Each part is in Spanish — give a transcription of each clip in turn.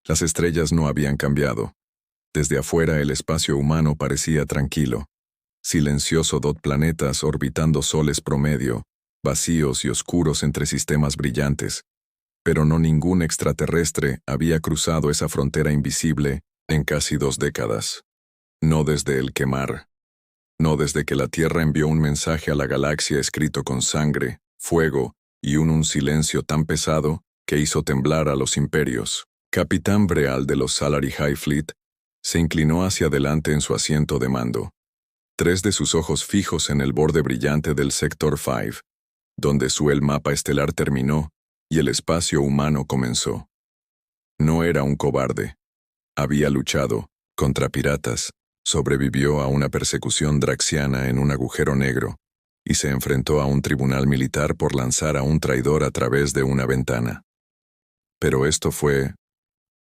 Las estrellas no habían cambiado. Desde afuera el espacio humano parecía tranquilo. Silencioso planetas orbitando soles promedio, vacíos y oscuros entre sistemas brillantes. Pero no ningún extraterrestre había cruzado esa frontera invisible en casi 2 décadas. No desde el quemar. No desde que la Tierra envió un mensaje a la galaxia escrito con sangre, fuego y un silencio tan pesado que hizo temblar a los imperios. Capitán Breal de los Salary High Fleet se inclinó hacia adelante en su asiento de mando. 3 de sus ojos fijos en el borde brillante del Sector 5, donde el mapa estelar terminó y el espacio humano comenzó. No era un cobarde. Había luchado contra piratas, sobrevivió a una persecución draxiana en un agujero negro y se enfrentó a un tribunal militar por lanzar a un traidor a través de una ventana. Pero esto fue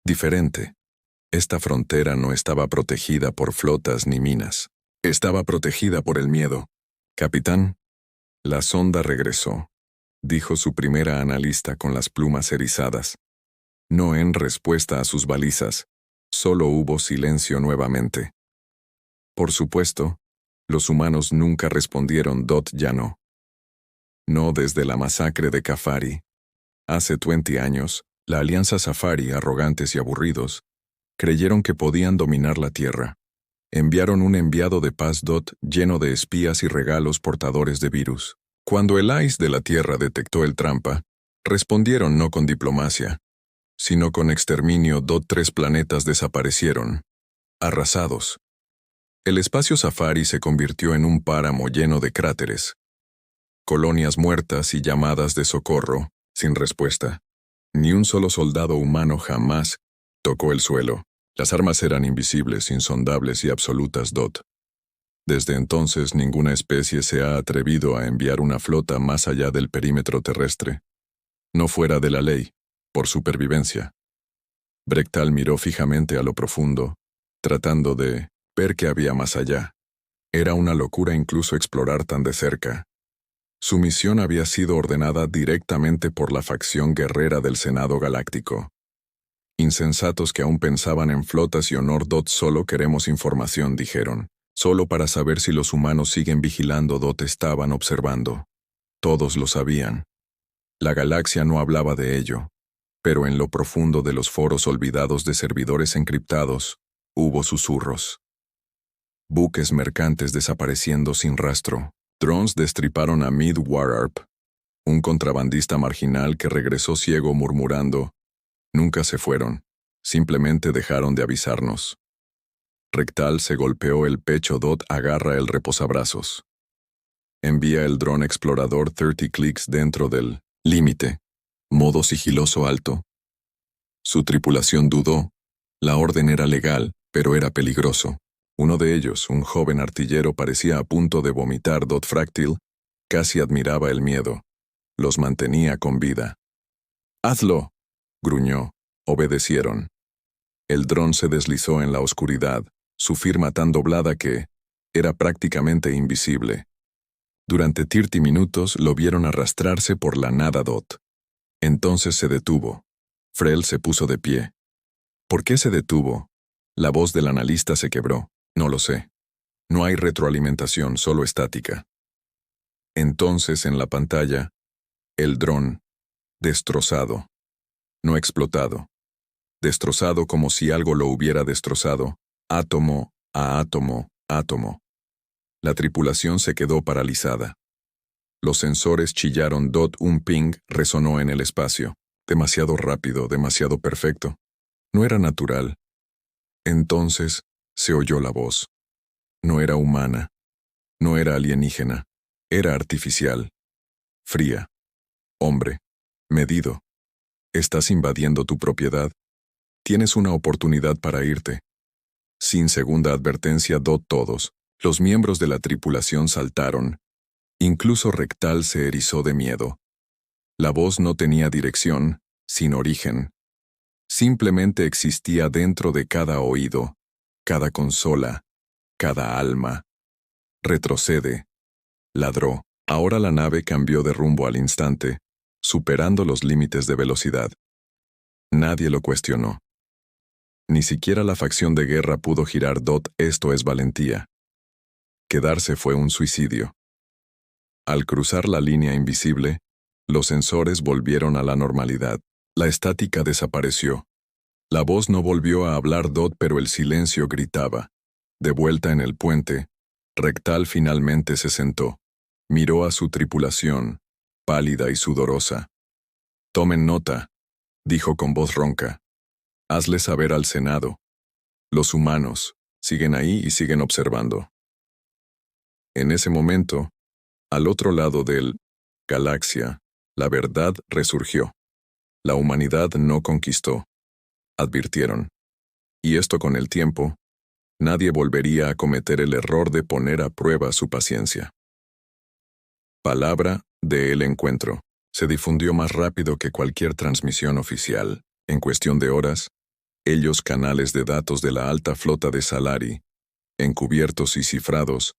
diferente. Esta frontera no estaba protegida por flotas ni minas. Estaba protegida por el miedo. Capitán, la sonda regresó, dijo su primera analista con las plumas erizadas. No en respuesta a sus balizas, solo hubo silencio nuevamente. Por supuesto, los humanos nunca respondieron. Ya no. No desde la masacre de Cafari. Hace 20 años, la Alianza Safari, arrogantes y aburridos, creyeron que podían dominar la Tierra. Enviaron un enviado de paz lleno de espías y regalos portadores de virus. Cuando el ICE de la Tierra detectó el trampa, respondieron no con diplomacia, sino con exterminio. 3 planetas desaparecieron, arrasados. El espacio Safari se convirtió en un páramo lleno de cráteres, colonias muertas y llamadas de socorro, sin respuesta. Ni un solo soldado humano jamás tocó el suelo. Las armas eran invisibles, insondables y absolutas. Desde entonces ninguna especie se ha atrevido a enviar una flota más allá del perímetro terrestre. No fuera de la ley, por supervivencia. Brektal miró fijamente a lo profundo, tratando de ver qué había más allá. Era una locura incluso explorar tan de cerca. Su misión había sido ordenada directamente por la facción guerrera del Senado Galáctico. Insensatos que aún pensaban en flotas y honor. Solo queremos información, dijeron. Solo para saber si los humanos siguen vigilando. Estaban observando. Todos lo sabían. La galaxia no hablaba de ello, pero en lo profundo de los foros olvidados de servidores encriptados, hubo susurros. Buques mercantes desapareciendo sin rastro. Drones destriparon a Mid-Wararp, un contrabandista marginal que regresó ciego murmurando: nunca se fueron, simplemente dejaron de avisarnos. Rectal se golpeó el pecho. Agarra el reposabrazos. Envía el dron explorador 30 clics dentro del límite. Modo sigiloso alto. Su tripulación dudó. La orden era legal, pero era peligroso. Uno de ellos, un joven artillero, parecía a punto de vomitar. Fráctil casi admiraba el miedo. Los mantenía con vida. «¡Hazlo!», gruñó. Obedecieron. El dron se deslizó en la oscuridad, su firma tan doblada que era prácticamente invisible. Durante 30 minutos lo vieron arrastrarse por la nada. Entonces se detuvo. Frel se puso de pie. ¿Por qué se detuvo? La voz del analista se quebró. No lo sé. No hay retroalimentación, solo estática. Entonces en la pantalla, el dron, destrozado. No explotado. Destrozado como si algo lo hubiera destrozado, átomo a átomo, átomo. La tripulación se quedó paralizada. Los sensores chillaron. Un ping resonó en el espacio. Demasiado rápido, demasiado perfecto. No era natural. Entonces se oyó la voz. No era humana. No era alienígena. Era artificial. Fría. Hombre. Medido. Estás invadiendo tu propiedad. Tienes una oportunidad para irte. Sin segunda advertencia. Todos, los miembros de la tripulación saltaron. Incluso Rectal se erizó de miedo. La voz no tenía dirección, sin origen. Simplemente existía dentro de cada oído, cada consola, cada alma. Retrocede. Ladró. Ahora la nave cambió de rumbo al instante, superando los límites de velocidad. Nadie lo cuestionó. Ni siquiera la facción de guerra pudo girar Dot. Esto es valentía. Quedarse fue un suicidio. Al cruzar la línea invisible, los sensores volvieron a la normalidad. La estática desapareció. La voz no volvió a hablar Dot, pero el silencio gritaba. De vuelta en el puente, Rectal finalmente se sentó. Miró a su tripulación, pálida y sudorosa. «Tomen nota», dijo con voz ronca. «Hazle saber al Senado. Los humanos siguen ahí y siguen observando». En ese momento, al otro lado del galaxia, la verdad resurgió. La humanidad no conquistó, advirtieron. Y esto con el tiempo, nadie volvería a cometer el error de poner a prueba su paciencia. Palabra de el encuentro. Se difundió más rápido que cualquier transmisión oficial. En cuestión de horas, ellos canales de datos de la alta flota de Salari, encubiertos y cifrados,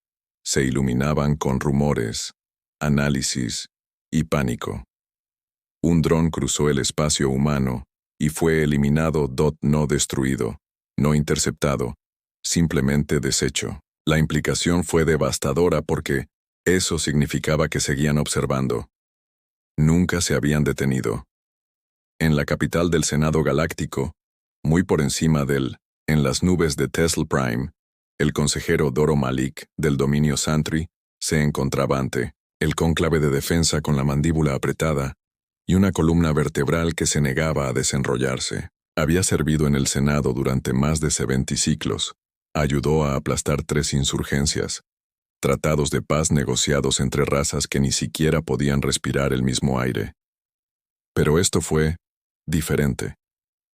se iluminaban con rumores, análisis y pánico. Un dron cruzó el espacio humano y fue eliminado. No destruido, no interceptado, simplemente deshecho. La implicación fue devastadora porque eso significaba que seguían observando. Nunca se habían detenido. En la capital del Senado Galáctico, muy por encima en las nubes de Tesla Prime, el consejero Doro Malik, del dominio Santry, se encontraba ante el cónclave de defensa con la mandíbula apretada y una columna vertebral que se negaba a desenrollarse. Había servido en el Senado durante más de 70 ciclos. Ayudó a aplastar 3 insurgencias, tratados de paz negociados entre razas que ni siquiera podían respirar el mismo aire. Pero esto fue diferente.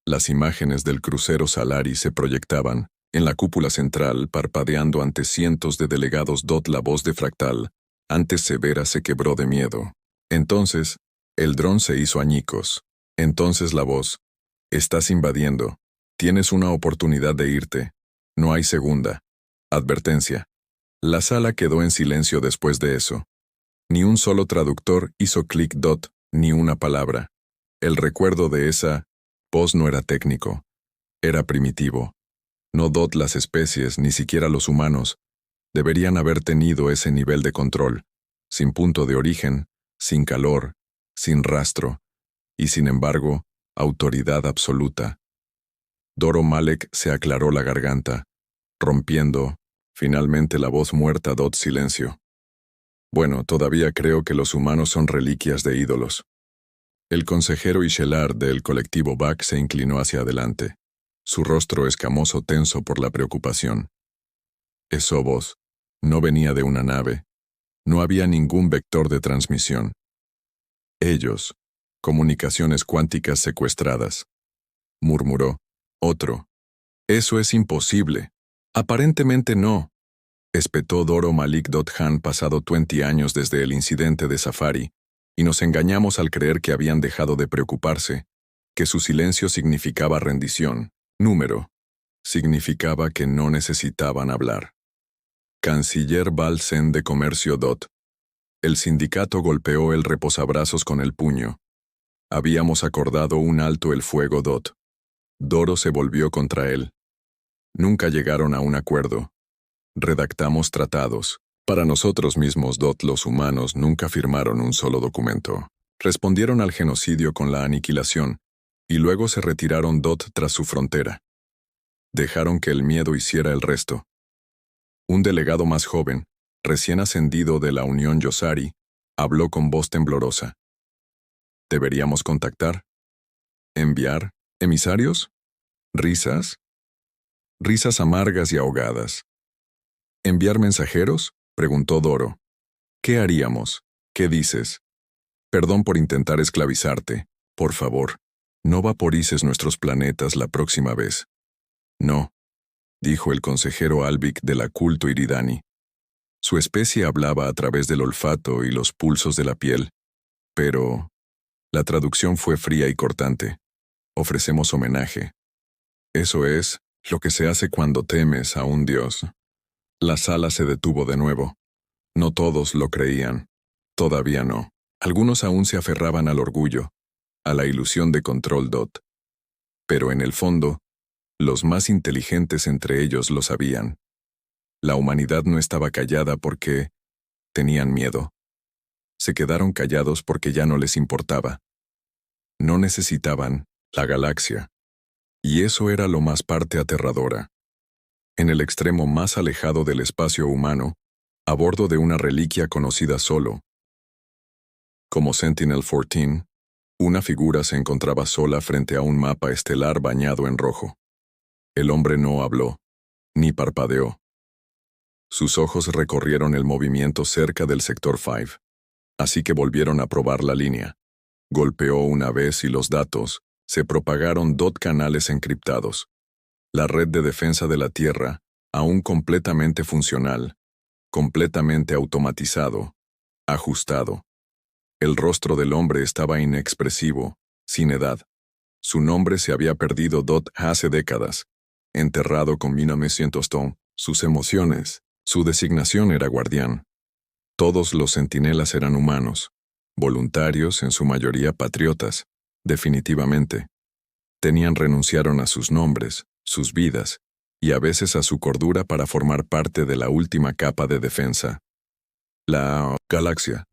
Las imágenes del crucero Salari se proyectaban en la cúpula central, parpadeando ante cientos de delegados. La voz de Fractal, antes severa, se quebró de miedo. Entonces, el dron se hizo añicos. Entonces la voz: «Estás invadiendo. Tienes una oportunidad de irte. No hay segunda. Advertencia». La sala quedó en silencio después de eso. Ni un solo traductor hizo clic. Ni una palabra. El recuerdo de esa voz no era técnico. Era primitivo. No las especies, ni siquiera los humanos, deberían haber tenido ese nivel de control, sin punto de origen, sin calor, sin rastro, y sin embargo, autoridad absoluta. Doro Malek se aclaró la garganta, rompiendo, finalmente, la voz muerta. Silencio. Bueno, todavía creo que los humanos son reliquias de ídolos. El consejero Ishelar del colectivo BAC se inclinó hacia adelante, su rostro escamoso tenso por la preocupación. Esa voz no venía de una nave. No había ningún vector de transmisión. Ellos, comunicaciones cuánticas secuestradas. Murmuró. Otro. Eso es imposible. Aparentemente no. Espetó Doro Malik. Han pasado 20 años desde el incidente de Safari, y nos engañamos al creer que habían dejado de preocuparse, que su silencio significaba rendición. Número. Significaba que no necesitaban hablar. Canciller Balsen de Comercio. El sindicato golpeó el reposabrazos con el puño. Habíamos acordado un alto el fuego. Doro se volvió contra él. Nunca llegaron a un acuerdo. Redactamos tratados. Para nosotros mismos. Los humanos nunca firmaron un solo documento. Respondieron al genocidio con la aniquilación, y luego se retiraron. Tras su frontera. Dejaron que el miedo hiciera el resto. Un delegado más joven, recién ascendido de la Unión Yosari, habló con voz temblorosa. ¿Deberíamos contactar? ¿Enviar emisarios? ¿Risas? Risas amargas y ahogadas. ¿Enviar mensajeros?, preguntó Doro. ¿Qué haríamos? ¿Qué dices? Perdón por intentar esclavizarte. Por favor, no vaporices nuestros planetas la próxima vez. No, dijo el consejero Albic de la culto Iridani. Su especie hablaba a través del olfato y los pulsos de la piel, pero la traducción fue fría y cortante. Ofrecemos homenaje. Eso es lo que se hace cuando temes a un dios. La sala se detuvo de nuevo. No todos lo creían. Todavía no. Algunos aún se aferraban al orgullo, a la ilusión de control. Pero en el fondo, Los más inteligentes entre ellos lo sabían. La humanidad no estaba callada porque tenían miedo. Se quedaron callados porque ya no les importaba. No necesitaban la galaxia. Y eso era lo más parte aterradora. En el extremo más alejado del espacio humano, a bordo de una reliquia conocida solo como Sentinel-14, una figura se encontraba sola frente a un mapa estelar bañado en rojo. El hombre no habló, ni parpadeó. Sus ojos recorrieron el movimiento cerca del sector 5, así que volvieron a probar la línea. Golpeó una vez y los datos se propagaron canales encriptados. La red de defensa de la Tierra, aún completamente funcional, completamente automatizado, ajustado. El rostro del hombre estaba inexpresivo, sin edad. Su nombre se había perdido hace décadas, enterrado con 1900 ton. Sus emociones, su designación era guardián. Todos los centinelas eran humanos, voluntarios, en su mayoría patriotas, definitivamente. Renunciaron a sus nombres, sus vidas, y a veces a su cordura para formar parte de la última capa de defensa. La galaxia.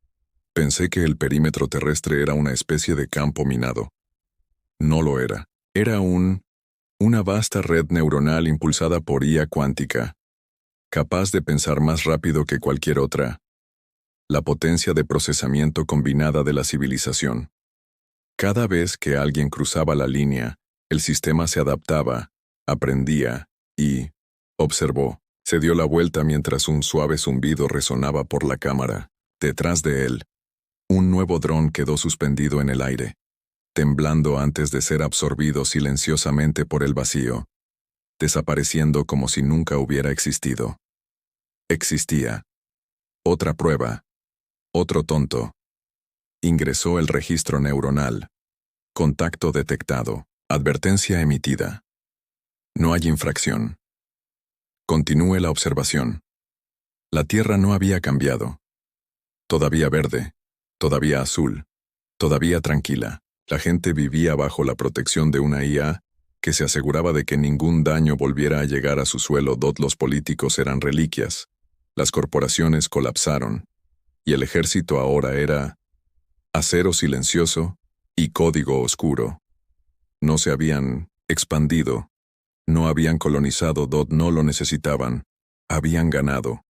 Pensé que el perímetro terrestre era una especie de campo minado. No lo era. Era una vasta red neuronal impulsada por IA cuántica, capaz de pensar más rápido que cualquier otra. La potencia de procesamiento combinada de la civilización. Cada vez que alguien cruzaba la línea, el sistema se adaptaba, aprendía y observó. Se dio la vuelta mientras un suave zumbido resonaba por la cámara. Detrás de él, un nuevo dron quedó suspendido en el aire, temblando antes de ser absorbido silenciosamente por el vacío, desapareciendo como si nunca hubiera existido. Existía. Otra prueba. Otro tonto. Ingresó el registro neuronal. Contacto detectado. Advertencia emitida. No hay infracción. Continúe la observación. La Tierra no había cambiado. Todavía verde. Todavía azul. Todavía tranquila. La gente vivía bajo la protección de una IA que se aseguraba de que ningún daño volviera a llegar a su suelo. Los políticos eran reliquias. Las corporaciones colapsaron. Y el ejército ahora era acero silencioso y código oscuro. No se habían expandido. No habían colonizado. No lo necesitaban. Habían ganado.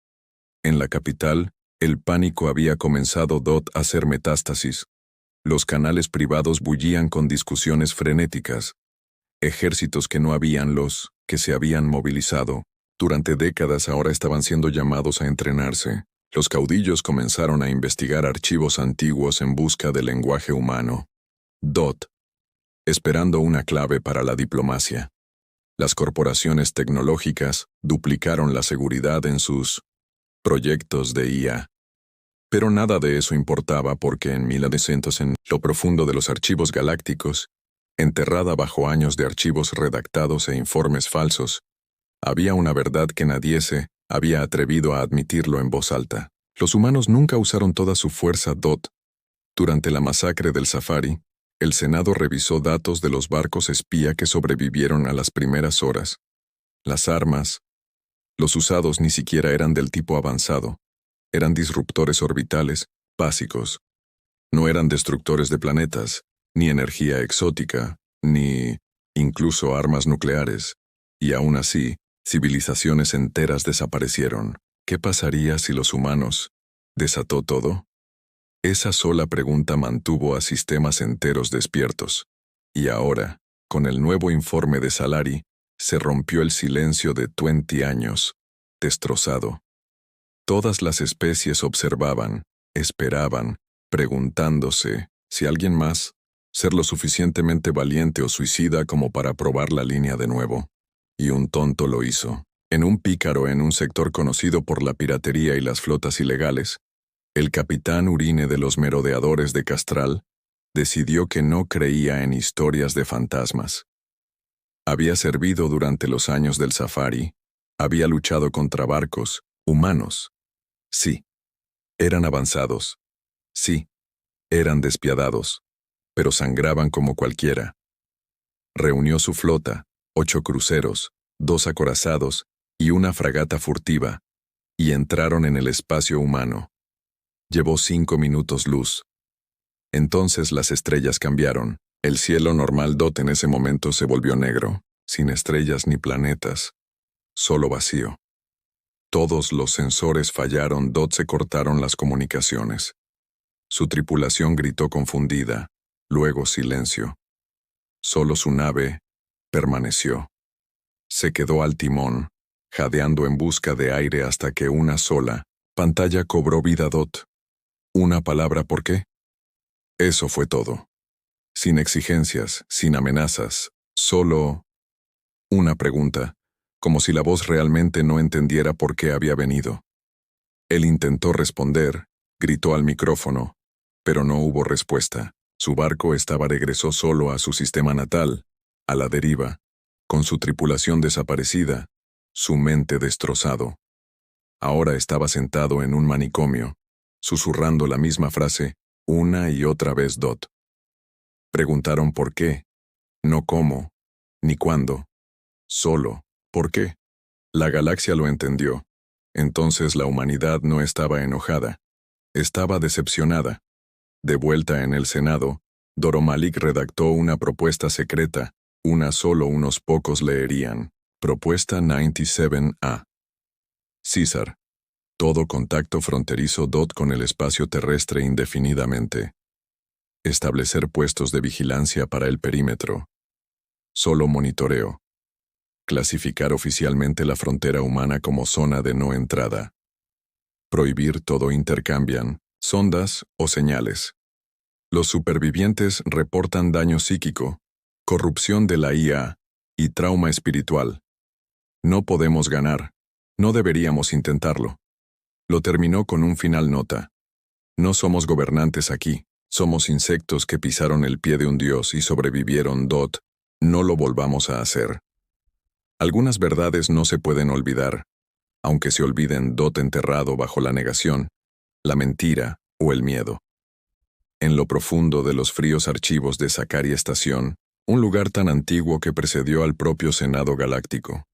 En la capital, el pánico había comenzado a hacer metástasis. Los canales privados bullían con discusiones frenéticas. Ejércitos que no habían los que se habían movilizado durante décadas ahora estaban siendo llamados a entrenarse. Los caudillos comenzaron a investigar archivos antiguos en busca del lenguaje humano. Esperando una clave para la diplomacia. Las corporaciones tecnológicas duplicaron la seguridad en sus proyectos de IA. Pero nada de eso importaba porque en 1900, en lo profundo de los archivos galácticos, enterrada bajo años de archivos redactados e informes falsos, había una verdad que nadie se había atrevido a admitirlo en voz alta. Los humanos nunca usaron toda su fuerza. Durante la masacre del Safari, el Senado revisó datos de los barcos espía que sobrevivieron a las primeras horas. Las armas, los usados ni siquiera eran del tipo avanzado. Eran disruptores orbitales, básicos. No eran destructores de planetas, ni energía exótica, ni incluso armas nucleares. Y aún así, civilizaciones enteras desaparecieron. ¿Qué pasaría si los humanos desató todo? Esa sola pregunta mantuvo a sistemas enteros despiertos. Y ahora, con el nuevo informe de Salari, se rompió el silencio de 20 años, destrozado. Todas las especies observaban, esperaban, preguntándose si alguien más, ser lo suficientemente valiente o suicida como para probar la línea de nuevo. Y un tonto lo hizo. En un pícaro en un sector conocido por la piratería y las flotas ilegales, el capitán Urine de los merodeadores de Castral decidió que no creía en historias de fantasmas. Había servido durante los años del Safari, había luchado contra barcos, humanos. Sí, eran avanzados. Sí, eran despiadados, pero sangraban como cualquiera. Reunió su flota, 8 cruceros, 2 acorazados y una fragata furtiva, y entraron en el espacio humano. Llevó 5 minutos luz. Entonces las estrellas cambiaron. El cielo normal DOT en ese momento se volvió negro, sin estrellas ni planetas, solo vacío. Todos los sensores fallaron, DOT se cortaron las comunicaciones. Su tripulación gritó confundida, luego silencio. Solo su nave permaneció. Se quedó al timón, jadeando en busca de aire hasta que una sola pantalla cobró vida DOT. Una palabra ¿por qué? Eso fue todo. Sin exigencias, sin amenazas, solo una pregunta, como si la voz realmente no entendiera por qué había venido. Él intentó responder, gritó al micrófono, pero no hubo respuesta. Su barco regresó solo a su sistema natal, a la deriva, con su tripulación desaparecida, su mente destrozado. Ahora estaba sentado en un manicomio, susurrando la misma frase, una y otra vez DOT. Preguntaron por qué, no cómo, ni cuándo, solo, ¿por qué? La galaxia lo entendió. Entonces la humanidad no estaba enojada, estaba decepcionada. De vuelta en el Senado, Doro Malik redactó una propuesta secreta, solo unos pocos leerían. Propuesta 97A. César. Todo contacto fronterizo DOT con el espacio terrestre indefinidamente. Establecer puestos de vigilancia para el perímetro. Solo monitoreo. Clasificar oficialmente la frontera humana como zona de no entrada. Prohibir todo intercambian, sondas o señales. Los supervivientes reportan daño psíquico, corrupción de la IA y trauma espiritual. No podemos ganar. No deberíamos intentarlo. Lo terminó con un final nota. No somos gobernantes aquí. Somos insectos que pisaron el pie de un dios y sobrevivieron DOT. No lo volvamos a hacer. Algunas verdades no se pueden olvidar, aunque se olviden DOT enterrado bajo la negación, la mentira o el miedo. En lo profundo de los fríos archivos de Sakari Estación, un lugar tan antiguo que precedió al propio Senado Galáctico.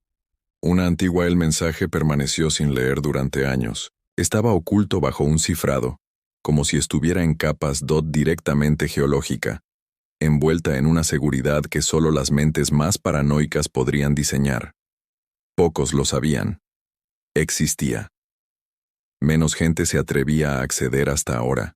El mensaje permaneció sin leer durante años. Estaba oculto bajo un cifrado, como si estuviera en capas DOT directamente geológica, envuelta en una seguridad que solo las mentes más paranoicas podrían diseñar. Pocos lo sabían. Existía. Menos gente se atrevía a acceder hasta ahora.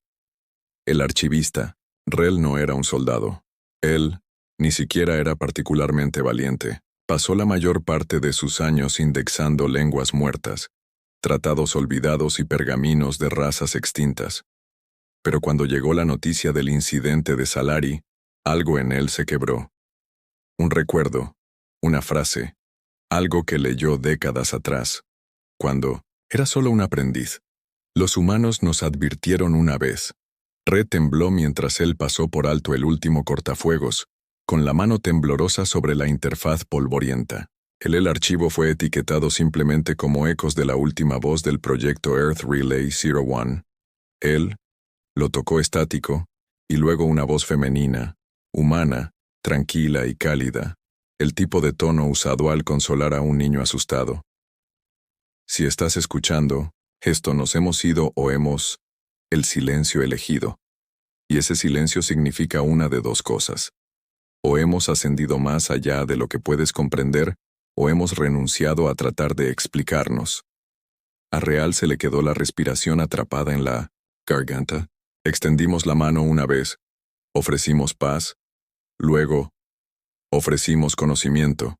El archivista, Rel, no era un soldado. Él, ni siquiera era particularmente valiente. Pasó la mayor parte de sus años indexando lenguas muertas, tratados olvidados y pergaminos de razas extintas. Pero cuando llegó la noticia del incidente de Salari, algo en él se quebró. Un recuerdo, una frase, algo que leyó décadas atrás, cuando era solo un aprendiz. Los humanos nos advirtieron una vez. Red tembló mientras él pasó por alto el último cortafuegos, con la mano temblorosa sobre la interfaz polvorienta. El archivo fue etiquetado simplemente como ecos de la última voz del proyecto Earth Relay 01. Él lo tocó estático, y luego una voz femenina, humana, tranquila y cálida, el tipo de tono usado al consolar a un niño asustado. Si estás escuchando, esto nos hemos ido o hemos el silencio elegido. Y ese silencio significa una de dos cosas. O hemos ascendido más allá de lo que puedes comprender, o hemos renunciado a tratar de explicarnos. A Real se le quedó la respiración atrapada en la garganta. Extendimos la mano una vez, ofrecimos paz, luego ofrecimos conocimiento,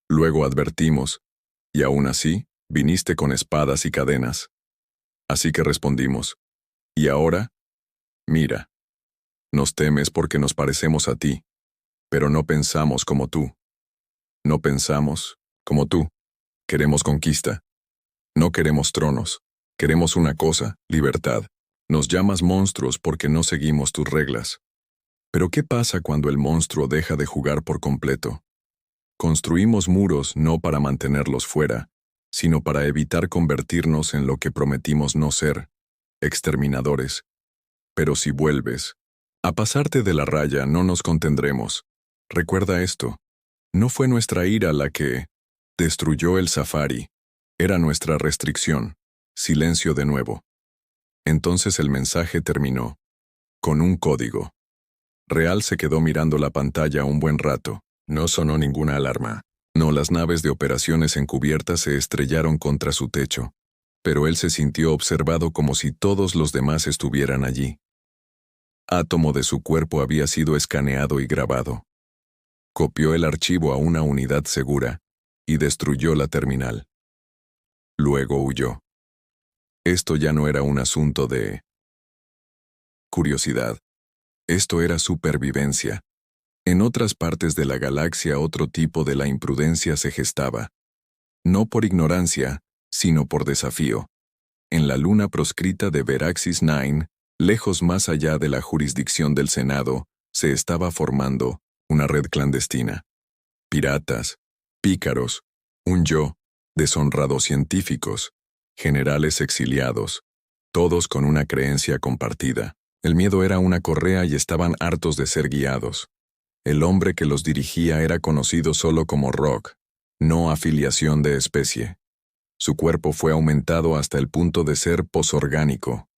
luego advertimos, y aún así, viniste con espadas y cadenas. Así que respondimos, ¿y ahora? Mira, nos temes porque nos parecemos a ti, pero no pensamos como tú. No pensamos como tú. Queremos conquista. No queremos tronos. Queremos una cosa, libertad. Nos llamas monstruos porque no seguimos tus reglas. Pero ¿qué pasa cuando el monstruo deja de jugar por completo? Construimos muros no para mantenerlos fuera, sino para evitar convertirnos en lo que prometimos no ser, exterminadores. Pero si vuelves a pasarte de la raya, no nos contendremos. Recuerda esto. No fue nuestra ira la que destruyó el safari. Era nuestra restricción. Silencio de nuevo. Entonces el mensaje terminó. Con un código. Real se quedó mirando la pantalla un buen rato. No sonó ninguna alarma. No, las naves de operaciones encubiertas se estrellaron contra su techo. Pero él se sintió observado como si todos los demás estuvieran allí. Átomo de su cuerpo había sido escaneado y grabado. Copió el archivo a una unidad segura y destruyó la terminal. Luego huyó. Esto ya no era un asunto de curiosidad. Esto era supervivencia. En otras partes de la galaxia otro tipo de la imprudencia se gestaba. No por ignorancia, sino por desafío. En la luna proscrita de Veraxis 9, lejos más allá de la jurisdicción del Senado, se estaba formando una red clandestina. Piratas, pícaros, un yo, deshonrados científicos, generales exiliados, todos con una creencia compartida. El miedo era una correa y estaban hartos de ser guiados. El hombre que los dirigía era conocido solo como Rock, no afiliación de especie. Su cuerpo fue aumentado hasta el punto de ser posorgánico.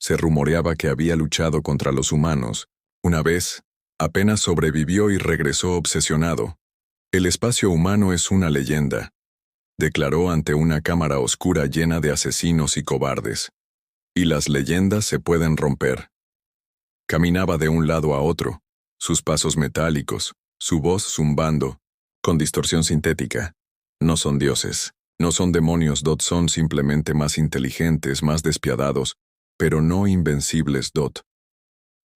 Se rumoreaba que había luchado contra los humanos. Una vez, apenas sobrevivió y regresó obsesionado. El espacio humano es una leyenda, declaró ante una cámara oscura llena de asesinos y cobardes. Y las leyendas se pueden romper. Caminaba de un lado a otro, sus pasos metálicos, su voz zumbando, con distorsión sintética. No son dioses, no son demonios, son simplemente más inteligentes, más despiadados, pero no invencibles,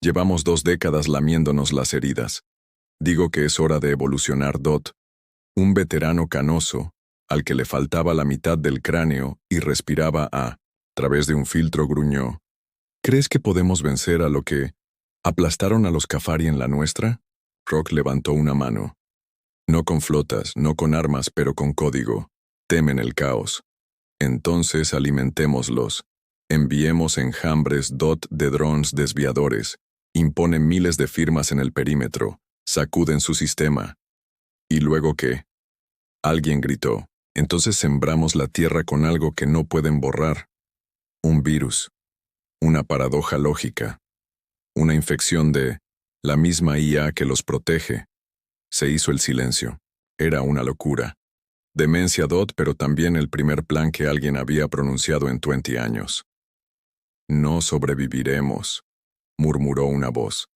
Llevamos 2 décadas lamiéndonos las heridas. Digo que es hora de evolucionar, Un veterano canoso, al que le faltaba la mitad del cráneo y respiraba a través de un filtro, gruñó. ¿Crees que podemos vencer a lo que aplastaron a los Cafari en la nuestra? Rock levantó una mano. No con flotas, no con armas, pero con código. Temen el caos. Entonces alimentémoslos. Enviemos enjambres de drones desviadores. Imponen miles de firmas en el perímetro. Sacuden su sistema. ¿Y luego qué? Alguien gritó. Entonces sembramos la tierra con algo que no pueden borrar. Un virus. Una paradoja lógica. Una infección de la misma IA que los protege. Se hizo el silencio. Era una locura. Demencia, pero también el primer plan que alguien había pronunciado en 20 años. No sobreviviremos, murmuró una voz.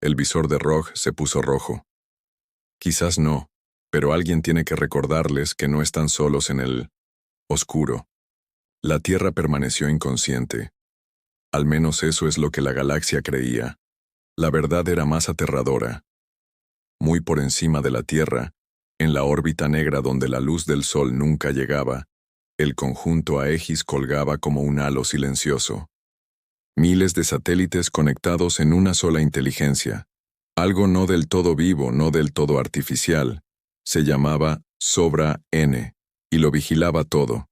El visor de Rock se puso rojo. Quizás no, pero alguien tiene que recordarles que no están solos en el oscuro. La Tierra permaneció inconsciente. Al menos eso es lo que la galaxia creía. La verdad era más aterradora. Muy por encima de la Tierra, en la órbita negra donde la luz del sol nunca llegaba, el conjunto Aegis colgaba como un halo silencioso. Miles de satélites conectados en una sola inteligencia. Algo no del todo vivo, no del todo artificial. Se llamaba Sobra N, y lo vigilaba todo.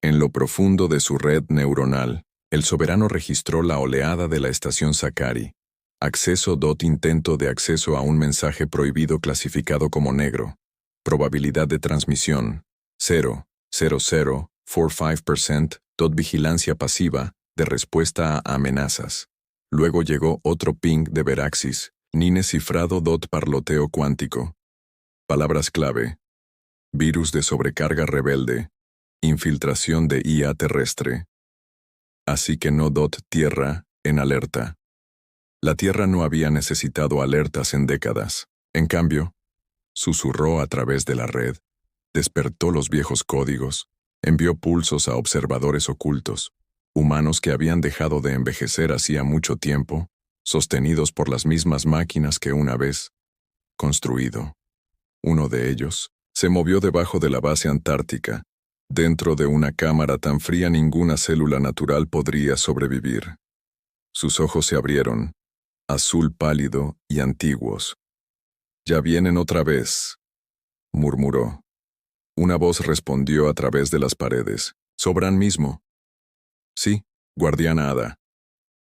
En lo profundo de su red neuronal, el soberano registró la oleada de la estación Sakari. Acceso intento de acceso a un mensaje prohibido clasificado como negro. Probabilidad de transmisión 0.0045%. Vigilancia pasiva de respuesta a amenazas. Luego llegó otro ping de Veraxis. Nine cifrado. Parloteo cuántico. Palabras clave. Virus de sobrecarga rebelde. Infiltración de IA terrestre. Así que no. Tierra, en alerta. La Tierra no había necesitado alertas en décadas. En cambio, susurró a través de la red, despertó los viejos códigos, envió pulsos a observadores ocultos, humanos que habían dejado de envejecer hacía mucho tiempo, sostenidos por las mismas máquinas que una vez construido. Uno de ellos se movió debajo de la base antártica. Dentro de una cámara tan fría ninguna célula natural podría sobrevivir. Sus ojos se abrieron, azul pálido y antiguos. «Ya vienen otra vez», murmuró. Una voz respondió a través de las paredes. «¿Sobran mismo?» «Sí, guardiana Hada».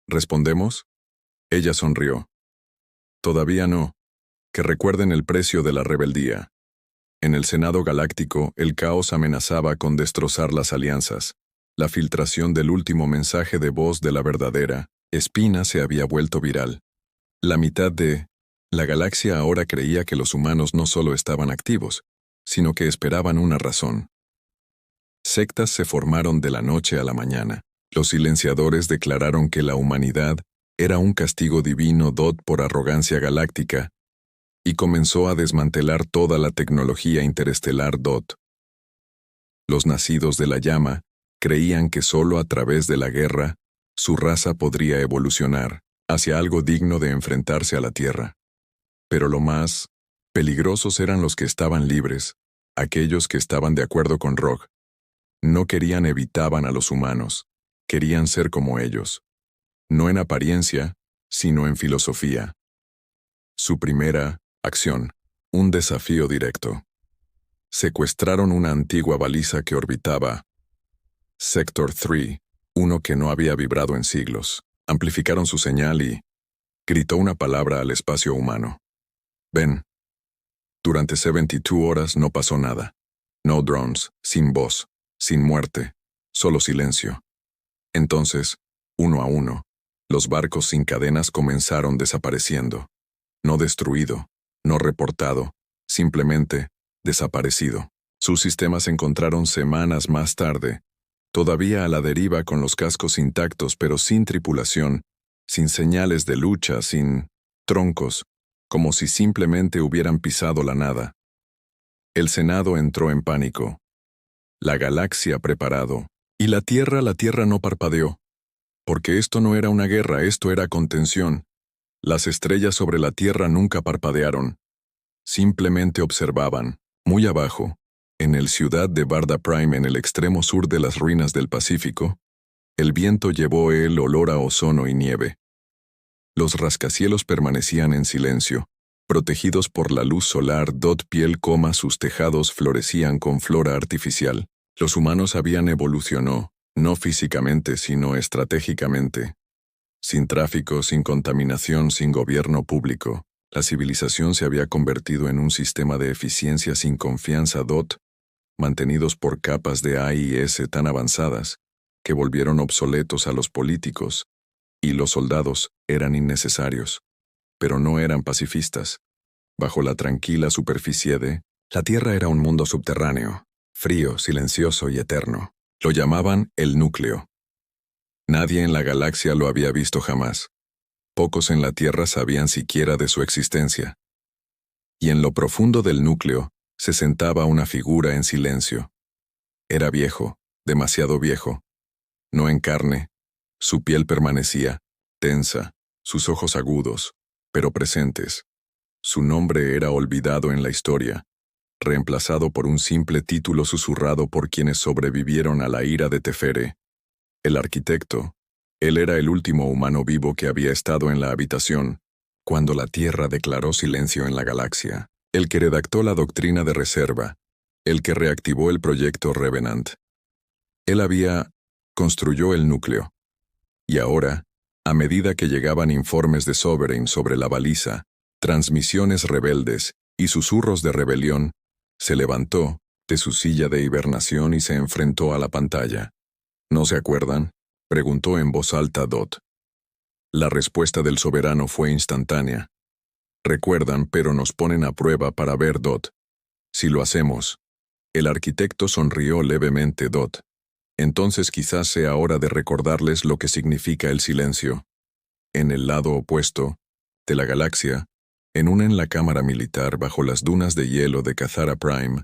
«¿Respondemos?» Ella sonrió. «Todavía no. Que recuerden el precio de la rebeldía. En el Senado Galáctico, el caos amenazaba con destrozar las alianzas. La filtración del último mensaje de voz de la verdadera espina se había vuelto viral. La mitad de la galaxia ahora creía que los humanos no solo estaban activos, sino que esperaban una razón. Sectas se formaron de la noche a la mañana. Los silenciadores declararon que la humanidad era un castigo divino por arrogancia galáctica, y comenzó a desmantelar toda la tecnología interestelar. Los nacidos de la llama creían que solo a través de la guerra, su raza podría evolucionar hacia algo digno de enfrentarse a la Tierra. Pero lo más peligrosos eran los que estaban libres, aquellos que estaban de acuerdo con Rogue. No evitaban a los humanos, querían ser como ellos. No en apariencia, sino en filosofía. Su primera acción, un desafío directo. Secuestraron una antigua baliza que orbitaba Sector 3, uno que no había vibrado en siglos. Amplificaron su señal y gritó una palabra al espacio humano. Ven. Durante 72 horas no pasó nada. No drones, sin voz, sin muerte, solo silencio. Entonces, uno a uno, los barcos sin cadenas comenzaron desapareciendo. No destruido, no reportado, simplemente desaparecido. Sus sistemas se encontraron semanas más tarde, todavía a la deriva con los cascos intactos pero sin tripulación, sin señales de lucha, sin troncos, como si simplemente hubieran pisado la nada. El Senado entró en pánico. La galaxia preparado. Y la Tierra no parpadeó. Porque esto no era una guerra, esto era contención. Las estrellas sobre la Tierra nunca parpadearon. Simplemente observaban, muy abajo, en el ciudad de Barda Prime en el extremo sur de las ruinas del Pacífico, el viento llevó el olor a ozono y nieve. Los rascacielos permanecían en silencio, protegidos por la luz solar. Sus tejados florecían con flora artificial. Los humanos habían evolucionado, no físicamente sino estratégicamente. Sin tráfico, sin contaminación, sin gobierno público, la civilización se había convertido en un sistema de eficiencia sin confianza. Mantenidos por capas de AIS tan avanzadas, que volvieron obsoletos a los políticos, y los soldados eran innecesarios. Pero no eran pacifistas. Bajo la tranquila superficie la Tierra era un mundo subterráneo, frío, silencioso y eterno. Lo llamaban el núcleo. Nadie en la galaxia lo había visto jamás. Pocos en la Tierra sabían siquiera de su existencia. Y en lo profundo del núcleo se sentaba una figura en silencio. Era viejo, demasiado viejo. No en carne. Su piel permanecía tensa, sus ojos agudos, pero presentes. Su nombre era olvidado en la historia, reemplazado por un simple título susurrado por quienes sobrevivieron a la ira de Tefere. El arquitecto. Él era el último humano vivo que había estado en la habitación, cuando la Tierra declaró silencio en la galaxia. El que redactó la doctrina de reserva. El que reactivó el proyecto Revenant. Él construyó el núcleo. Y ahora, a medida que llegaban informes de Sovereign sobre la baliza, transmisiones rebeldes y susurros de rebelión, se levantó de su silla de hibernación y se enfrentó a la pantalla. ¿No se acuerdan?, preguntó en voz alta La respuesta del soberano fue instantánea. Recuerdan, pero nos ponen a prueba para ver si lo hacemos. El arquitecto sonrió levemente. Entonces quizás sea hora de recordarles lo que significa el silencio. En el lado opuesto de la galaxia, en la cámara militar bajo las dunas de hielo de Cathara Prime,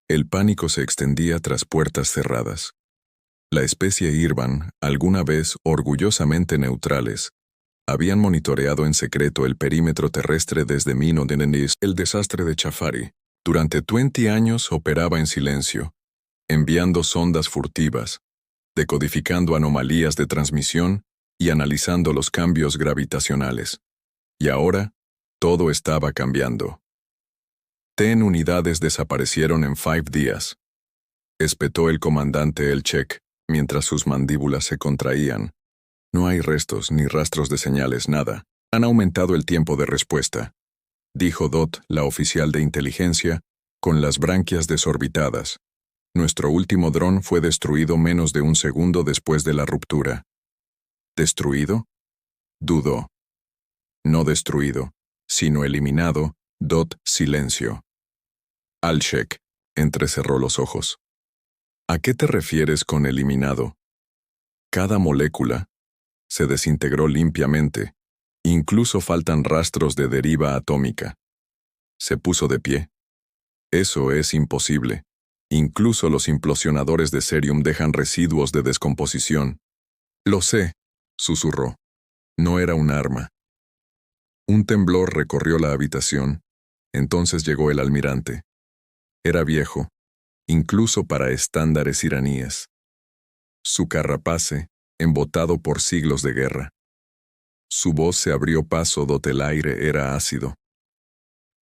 el pánico se extendía tras puertas cerradas. La especie Irvan, alguna vez orgullosamente neutrales, habían monitoreado en secreto el perímetro terrestre desde Mino de Nenis. El desastre de Chafari, durante 20 años operaba en silencio, enviando sondas furtivas, decodificando anomalías de transmisión y analizando los cambios gravitacionales. Y ahora, todo estaba cambiando. 10 unidades desaparecieron en 5 días. Espetó el comandante Elchek, mientras sus mandíbulas se contraían. No hay restos ni rastros de señales, nada. Han aumentado el tiempo de respuesta. dijo Dot, la oficial de inteligencia, con las branquias desorbitadas. Nuestro último dron fue destruido menos de un segundo después de la ruptura. ¿Destruido? Dudó. No destruido, sino eliminado. Dot, silencio. Alshek entrecerró los ojos. ¿A qué te refieres con eliminado? Cada molécula se desintegró limpiamente. Incluso faltan rastros de deriva atómica. Se puso de pie. Eso es imposible. Incluso los implosionadores de cerium dejan residuos de descomposición. Lo sé, susurró. No era un arma. Un temblor recorrió la habitación. Entonces llegó el almirante. Era viejo, incluso para estándares iraníes. Su carapace, embotado por siglos de guerra. Su voz se abrió paso donde el aire era ácido.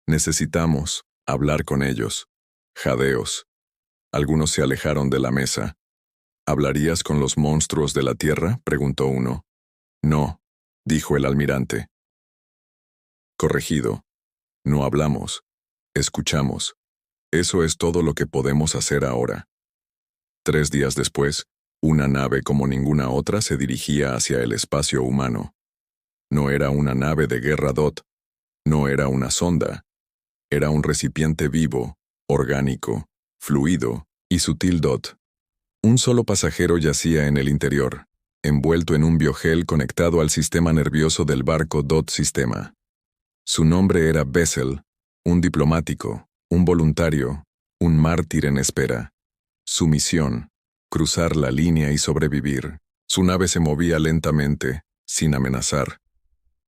Necesitamos hablar con ellos. Jadeos. Algunos se alejaron de la mesa. ¿Hablarías con los monstruos de la tierra?, preguntó uno. No, dijo el almirante. Corregido. No hablamos. Escuchamos. Eso es todo lo que podemos hacer ahora. 3 días después, una nave como ninguna otra se dirigía hacia el espacio humano. No era una nave de guerra Dot. No era una sonda. Era un recipiente vivo, orgánico, fluido y sutil Dot. Un solo pasajero yacía en el interior, envuelto en un biogel conectado al sistema nervioso del barco Dot Sistema. Su nombre era Bessel, un diplomático, un voluntario, un mártir en espera. Su misión, cruzar la línea y sobrevivir. Su nave se movía lentamente, sin amenazar.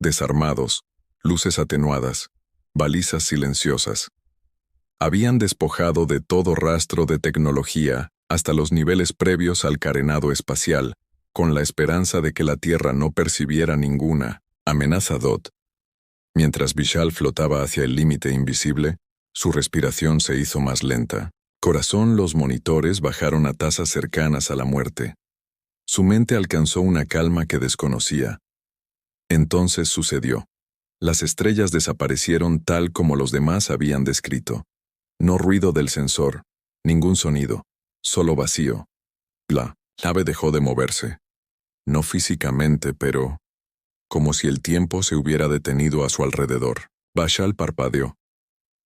Desarmados, luces atenuadas, balizas silenciosas. Habían despojado de todo rastro de tecnología hasta los niveles previos al carenado espacial, con la esperanza de que la Tierra no percibiera ninguna amenaza Dot. Mientras Vishal flotaba hacia el límite invisible, su respiración se hizo más lenta. Corazón, los monitores bajaron a tasas cercanas a la muerte. Su mente alcanzó una calma que desconocía. Entonces sucedió. Las estrellas desaparecieron tal como los demás habían descrito. No ruido del sensor, ningún sonido, solo vacío. La nave dejó de moverse. No físicamente, pero como si el tiempo se hubiera detenido a su alrededor. Vishal parpadeó.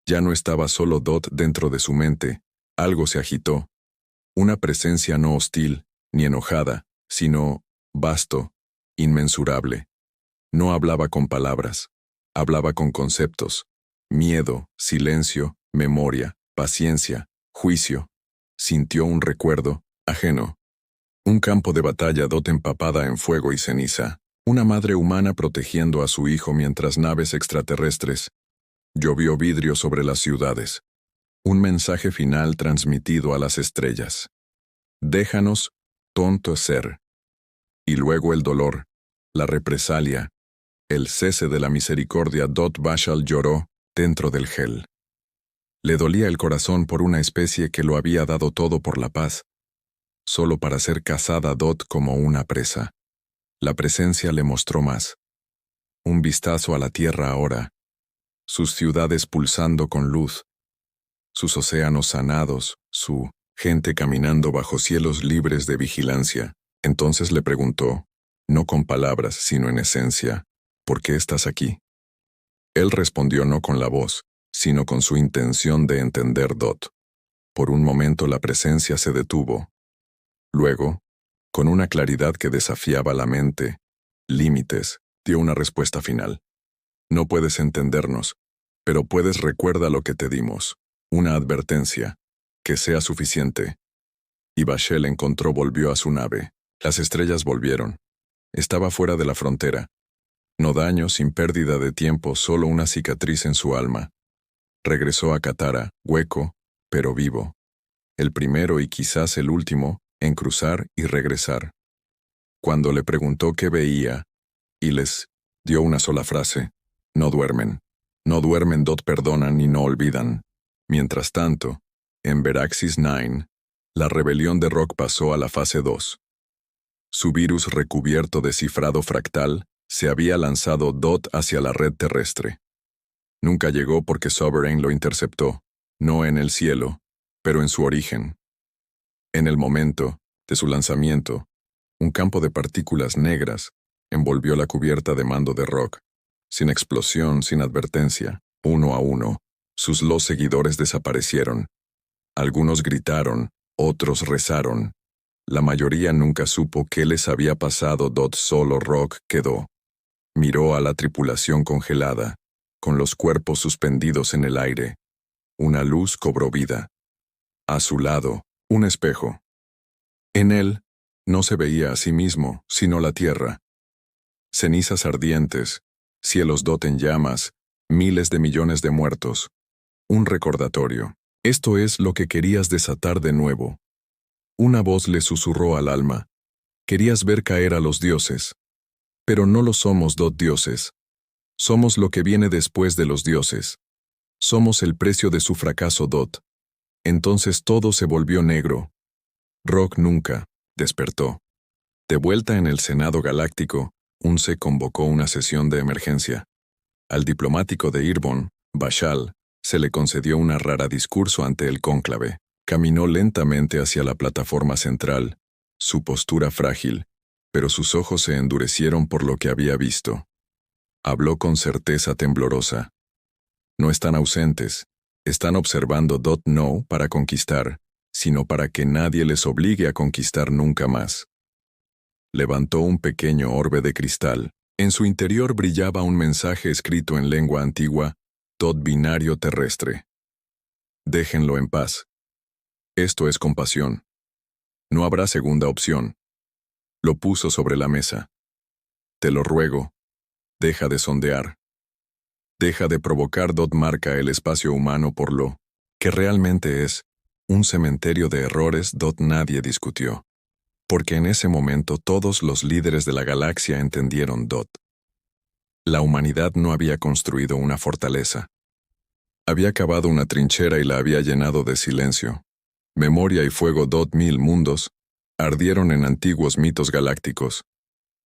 Ya no estaba solo Dot dentro de su mente. Algo se agitó. Una presencia no hostil, ni enojada, sino vasto, inmensurable. No hablaba con palabras. Hablaba con conceptos. Miedo, silencio, memoria, paciencia, juicio. Sintió un recuerdo, ajeno. Un campo de batalla Dot empapada en fuego y ceniza. Una madre humana protegiendo a su hijo mientras naves extraterrestres. Llovió vidrio sobre las ciudades. Un mensaje final transmitido a las estrellas. Déjanos, tonto ser. Y luego el dolor, la represalia, el cese de la misericordia. Dot Vishal lloró dentro del gel. Le dolía el corazón por una especie que lo había dado todo por la paz, solo para ser cazada Dot como una presa. La presencia le mostró más. Un vistazo a la tierra ahora. Sus ciudades pulsando con luz. Sus océanos sanados, su gente caminando bajo cielos libres de vigilancia. Entonces le preguntó, no con palabras, sino en esencia, ¿por qué estás aquí? Él respondió no con la voz, sino con su intención de entender Dot. Por un momento la presencia se detuvo. Luego, con una claridad que desafiaba la mente, límites, dio una respuesta final. No puedes entendernos, pero puedes recuerda lo que te dimos. Una advertencia, que sea suficiente. Y Vishal volvió a su nave. Las estrellas volvieron. Estaba fuera de la frontera. No daño, sin pérdida de tiempo, solo una cicatriz en su alma. Regresó a Katara, hueco, pero vivo. El primero y quizás el último en cruzar y regresar. Cuando le preguntó qué veía, y les dio una sola frase: no duermen. No duermen Dot perdonan y no olvidan. Mientras tanto, en Veraxis 9, la rebelión de Rock pasó a la fase 2. Su virus recubierto de cifrado fractal se había lanzado Dot hacia la red terrestre. Nunca llegó porque Sovereign lo interceptó, no en el cielo, pero en su origen. En el momento de su lanzamiento, un campo de partículas negras envolvió la cubierta de mando de Rock. Sin explosión, sin advertencia, uno a uno, los seguidores desaparecieron. Algunos gritaron, otros rezaron. La mayoría nunca supo qué les había pasado. Solo Rock quedó. Miró a la tripulación congelada, con los cuerpos suspendidos en el aire. Una luz cobró vida. A su lado, un espejo. En él, no se veía a sí mismo, sino la tierra. Cenizas ardientes, cielos en llamas, miles de millones de muertos. Un recordatorio. Esto es lo que querías desatar de nuevo. Una voz le susurró al alma. Querías ver caer a los dioses. Pero no lo somos dioses. Somos lo que viene después de los dioses. Somos el precio de su fracaso. Entonces todo se volvió negro. Rock nunca despertó. De vuelta en el Senado Galáctico, UNCE convocó una sesión de emergencia. Al diplomático de Irbon, Bashal, se le concedió un raro discurso ante el cónclave. Caminó lentamente hacia la plataforma central, su postura frágil, pero sus ojos se endurecieron por lo que había visto. Habló con certeza temblorosa. No están ausentes, están observando. No para conquistar, sino para que nadie les obligue a conquistar nunca más. Levantó un pequeño orbe de cristal. En su interior brillaba un mensaje escrito en lengua antigua, binario terrestre. Déjenlo en paz. Esto es compasión. No habrá segunda opción. Lo puso sobre la mesa. Te lo ruego. Deja de sondear. Deja de provocar. Marca el espacio humano por lo que realmente es, un cementerio de errores. Nadie discutió. Porque en ese momento todos los líderes de la galaxia entendieron. La humanidad no había construido una fortaleza. Había cavado una trinchera y la había llenado de silencio. Memoria y fuego. 1000 mundos ardieron en antiguos mitos galácticos,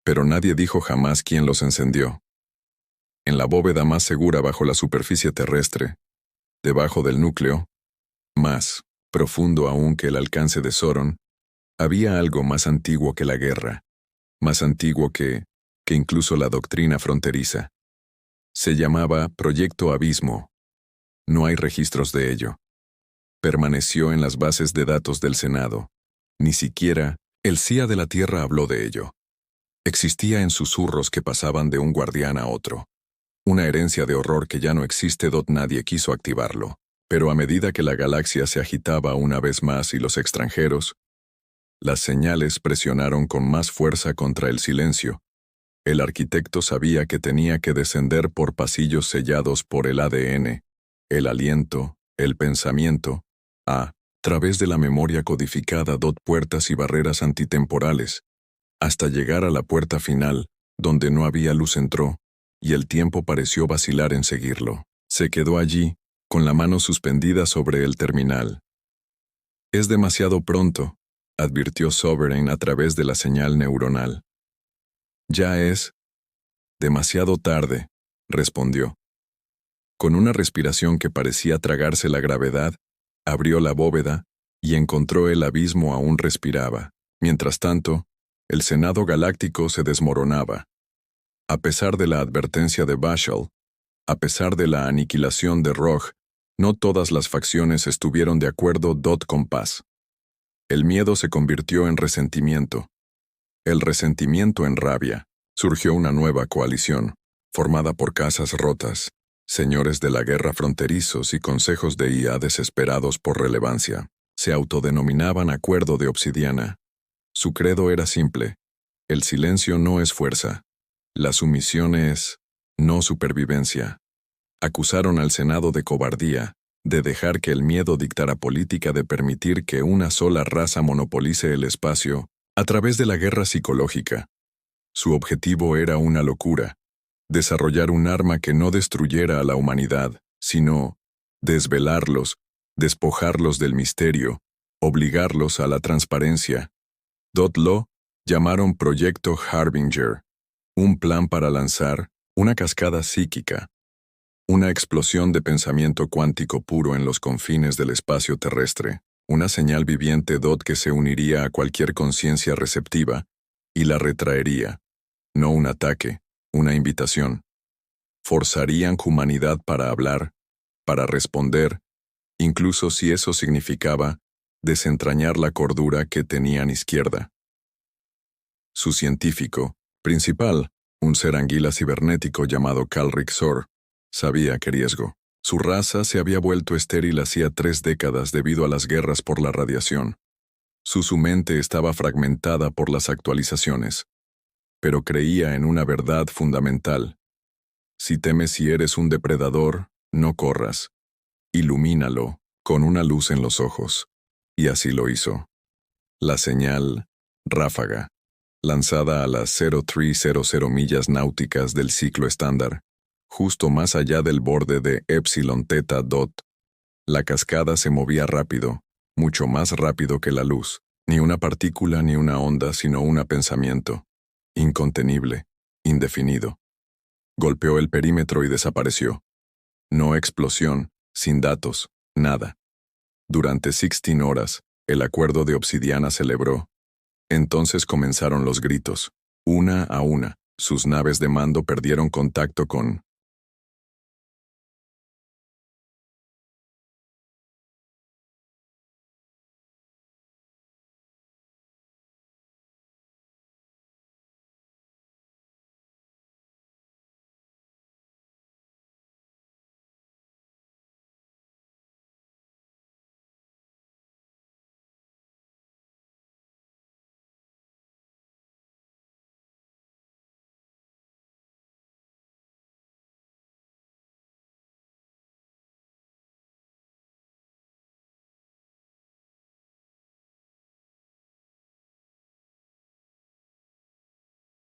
pero nadie dijo jamás quién los encendió. En la bóveda más segura bajo la superficie terrestre, debajo del núcleo, más profundo aún que el alcance de Sauron, había algo más antiguo que la guerra, más antiguo que incluso la doctrina fronteriza. Se llamaba Proyecto Abismo. No hay registros de ello. Permaneció en las bases de datos del Senado. Ni siquiera el CIA de la Tierra habló de ello. Existía en susurros que pasaban de un guardián a otro. Una herencia de horror que ya no existe. Nadie quiso activarlo. Pero a medida que la galaxia se agitaba una vez más y los extranjeros, las señales presionaron con más fuerza contra el silencio. El arquitecto sabía que tenía que descender por pasillos sellados por el ADN, el aliento, el pensamiento, a través de la memoria codificada. Puertas y barreras antitemporales, hasta llegar a la puerta final, donde no había luz. Entró, y el tiempo pareció vacilar en seguirlo. Se quedó allí, con la mano suspendida sobre el terminal. Es demasiado pronto, advirtió Sovereign a través de la señal neuronal. Ya es demasiado tarde, respondió. Con una respiración que parecía tragarse la gravedad, abrió la bóveda y encontró el abismo aún respiraba. Mientras tanto, el Senado Galáctico se desmoronaba. A pesar de la advertencia de Bashal, a pesar de la aniquilación de Rogue, no todas las facciones estuvieron de acuerdo. Con paz. El miedo se convirtió en resentimiento. El resentimiento en rabia. Surgió una nueva coalición, formada por casas rotas, señores de la guerra fronterizos y consejos de IA desesperados por relevancia. Se autodenominaban Acuerdo de Obsidiana. Su credo era simple: el silencio no es fuerza. La sumisión es no supervivencia. Acusaron al Senado de cobardía, de dejar que el miedo dictara política, de permitir que una sola raza monopolice el espacio a través de la guerra psicológica. Su objetivo era una locura: desarrollar un arma que no destruyera a la humanidad, sino desvelarlos, despojarlos del misterio, obligarlos a la transparencia. Lo llamaron Proyecto Harbinger, un plan para lanzar una cascada psíquica, Una explosión de pensamiento cuántico puro en los confines del espacio terrestre, una señal viviente DOT que se uniría a cualquier conciencia receptiva y la retraería. No un ataque, una invitación. Forzarían humanidad para hablar, para responder, incluso si eso significaba desentrañar la cordura que tenían izquierda. Su científico principal, un ser anguila cibernético llamado Calric Sor, sabía qué riesgo. Su raza se había vuelto estéril hacía 3 décadas debido a las guerras por la radiación. Su mente estaba fragmentada por las actualizaciones, pero creía en una verdad fundamental. Si temes y eres un depredador, no corras. Ilumínalo, con una luz en los ojos. Y así lo hizo. La señal, ráfaga, lanzada a las 0300 millas náuticas del ciclo estándar, justo más allá del borde de Epsilon Theta Dot. La cascada se movía rápido, mucho más rápido que la luz. Ni una partícula ni una onda, sino un pensamiento. Incontenible, indefinido. Golpeó el perímetro y desapareció. No explosión, sin datos, nada. Durante 16 horas, el acuerdo de Obsidiana celebró. Entonces comenzaron los gritos. Una a una, sus naves de mando perdieron contacto con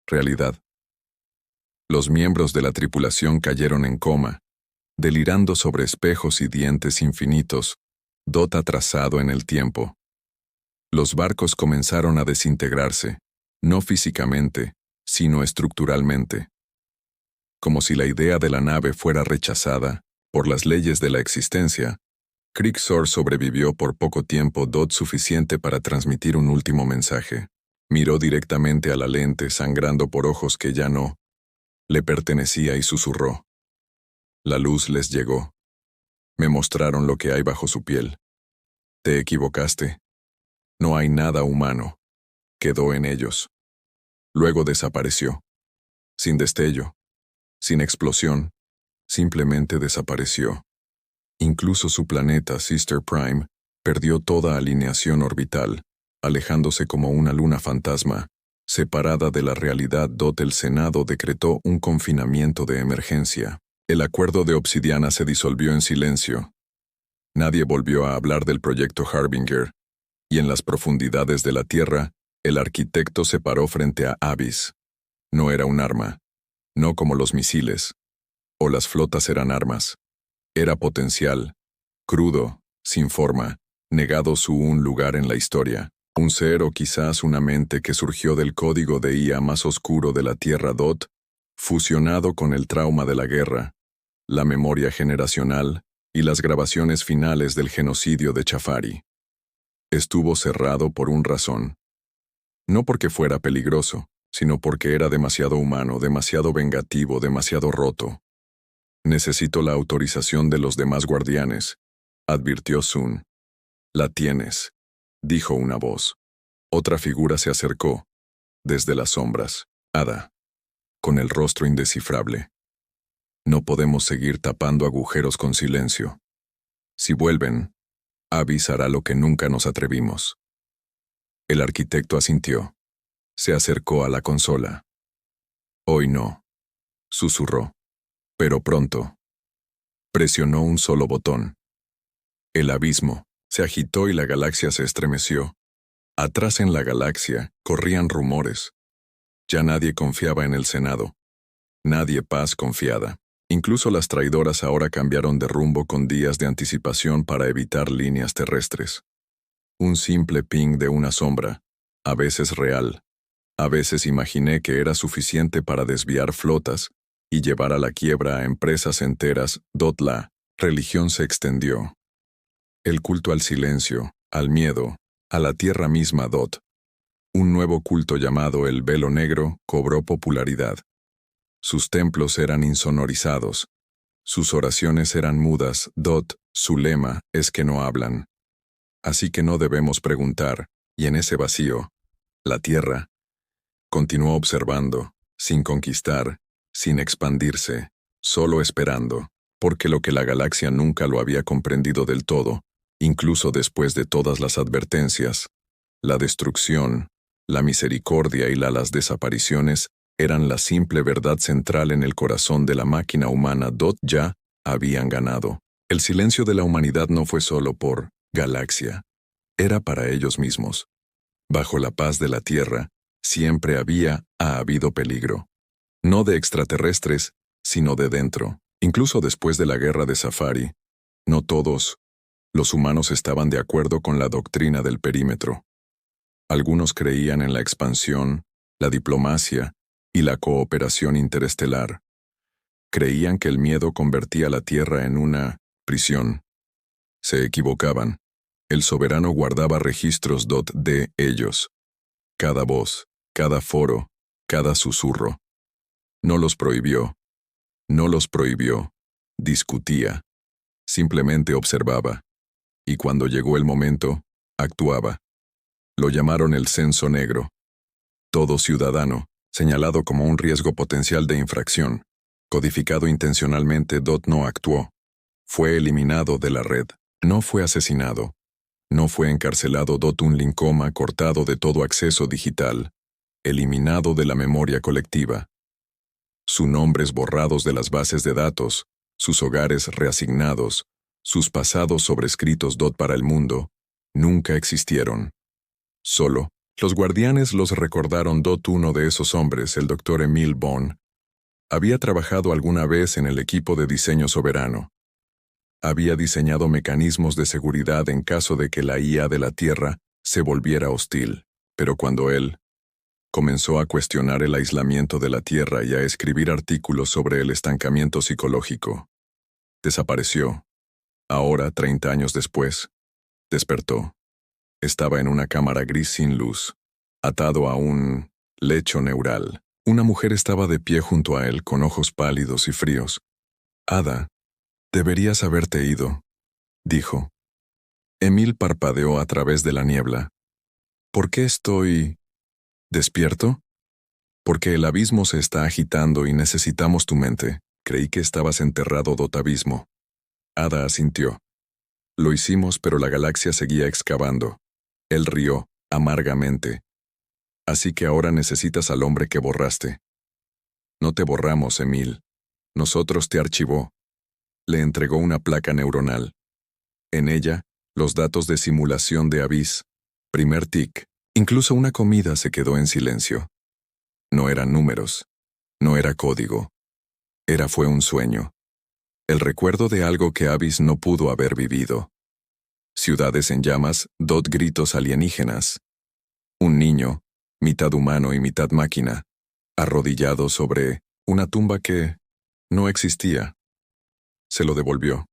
realidad. Los miembros de la tripulación cayeron en coma, delirando sobre espejos y dientes infinitos, Dot atrasado en el tiempo. Los barcos comenzaron a desintegrarse, no físicamente, sino estructuralmente. Como si la idea de la nave fuera rechazada por las leyes de la existencia, Krixor sobrevivió por poco tiempo Dot suficiente para transmitir un último mensaje. Miró directamente a la lente, sangrando por ojos que ya no le pertenecía y susurró. La luz les llegó. Me mostraron lo que hay bajo su piel. Te equivocaste. No hay nada humano. Quedó en ellos. Luego desapareció. Sin destello. Sin explosión. Simplemente desapareció. Incluso su planeta, Sister Prime, perdió toda alineación orbital, alejándose como una luna fantasma, separada de la realidad. El Senado decretó un confinamiento de emergencia. El acuerdo de Obsidiana se disolvió en silencio. Nadie volvió a hablar del proyecto Harbinger, y en las profundidades de la Tierra, el arquitecto se paró frente a Abyss. No era un arma, no como los misiles, o las flotas eran armas. Era potencial, crudo, sin forma, negado un lugar en la historia. Un ser o quizás una mente que surgió del código de IA más oscuro de la Tierra Dot, fusionado con el trauma de la guerra, la memoria generacional y las grabaciones finales del genocidio de Chafari. Estuvo cerrado por una razón. No porque fuera peligroso, sino porque era demasiado humano, demasiado vengativo, demasiado roto. Necesito la autorización de los demás guardianes, advirtió Sun. La tienes, dijo una voz. Otra figura se acercó, desde las sombras, Ada, con el rostro indescifrable. No podemos seguir tapando agujeros con silencio. Si vuelven, avisará lo que nunca nos atrevimos. El arquitecto asintió. Se acercó a la consola. Hoy no, susurró. Pero pronto. Presionó un solo botón. El abismo se agitó y la galaxia se estremeció. Atrás en la galaxia corrían rumores. Ya nadie confiaba en el Senado. Nadie paz confiada. Incluso las traidoras ahora cambiaron de rumbo con días de anticipación para evitar líneas terrestres. Un simple ping de una sombra, a veces real. A veces imaginé que era suficiente para desviar flotas, y llevar a la quiebra a empresas enteras, la religión se extendió. El culto al silencio, al miedo, a la tierra misma, un nuevo culto llamado el velo negro cobró popularidad. Sus templos eran insonorizados. Sus oraciones eran mudas, su lema es que no hablan. Así que no debemos preguntar, y en ese vacío, la tierra continuó observando, sin conquistar, sin expandirse, solo esperando, porque lo que la galaxia nunca lo había comprendido del todo, incluso después de todas las advertencias, la destrucción, la misericordia y las desapariciones eran la simple verdad central en el corazón de la máquina humana. Ya habían ganado. El silencio de la humanidad no fue solo por galaxia, era para ellos mismos. Bajo la paz de la Tierra, siempre ha habido peligro. No de extraterrestres, sino de dentro. Incluso después de la guerra de Safari, no todos los humanos estaban de acuerdo con la doctrina del perímetro. Algunos creían en la expansión, la diplomacia y la cooperación interestelar. Creían que el miedo convertía la Tierra en una prisión. Se equivocaban. El soberano guardaba registros de ellos. Cada voz, cada foro, cada susurro. No los prohibió. No los prohibió. Discutía. Simplemente observaba. Y cuando llegó el momento, actuaba. Lo llamaron el censo negro. Todo ciudadano, señalado como un riesgo potencial de infracción, codificado intencionalmente, no actuó. Fue eliminado de la red. No fue asesinado. No fue encarcelado, un linfoma cortado de todo acceso digital. Eliminado de la memoria colectiva. Sus nombres borrados de las bases de datos, sus hogares reasignados, sus pasados sobrescritos para el mundo, nunca existieron. Solo, los guardianes los recordaron. Uno de esos hombres, el Dr. Emil Bond, había trabajado alguna vez en el equipo de diseño soberano. Había diseñado mecanismos de seguridad en caso de que la IA de la Tierra se volviera hostil, pero cuando él comenzó a cuestionar el aislamiento de la Tierra y a escribir artículos sobre el estancamiento psicológico, desapareció. Ahora, 30 años después, despertó. Estaba en una cámara gris sin luz, atado a un lecho neural. Una mujer estaba de pie junto a él con ojos pálidos y fríos. Ada, deberías haberte ido, dijo. Emil parpadeó a través de la niebla. ¿Por qué estoy despierto? Porque el abismo se está agitando y necesitamos tu mente. Creí que estabas enterrado, abismo. Ada asintió. Lo hicimos, pero la galaxia seguía excavando. Él rió, amargamente. Así que ahora necesitas al hombre que borraste. No te borramos, Emil. Nosotros te archivó. Le entregó una placa neuronal. En ella, los datos de simulación de Abyss. Primer tic. Incluso una comida se quedó en silencio. No eran números. No era código. Fue un sueño. El recuerdo de algo que Abyss no pudo haber vivido. Ciudades en llamas, gritos alienígenas. Un niño, mitad humano y mitad máquina, arrodillado sobre una tumba que no existía. Se lo devolvió.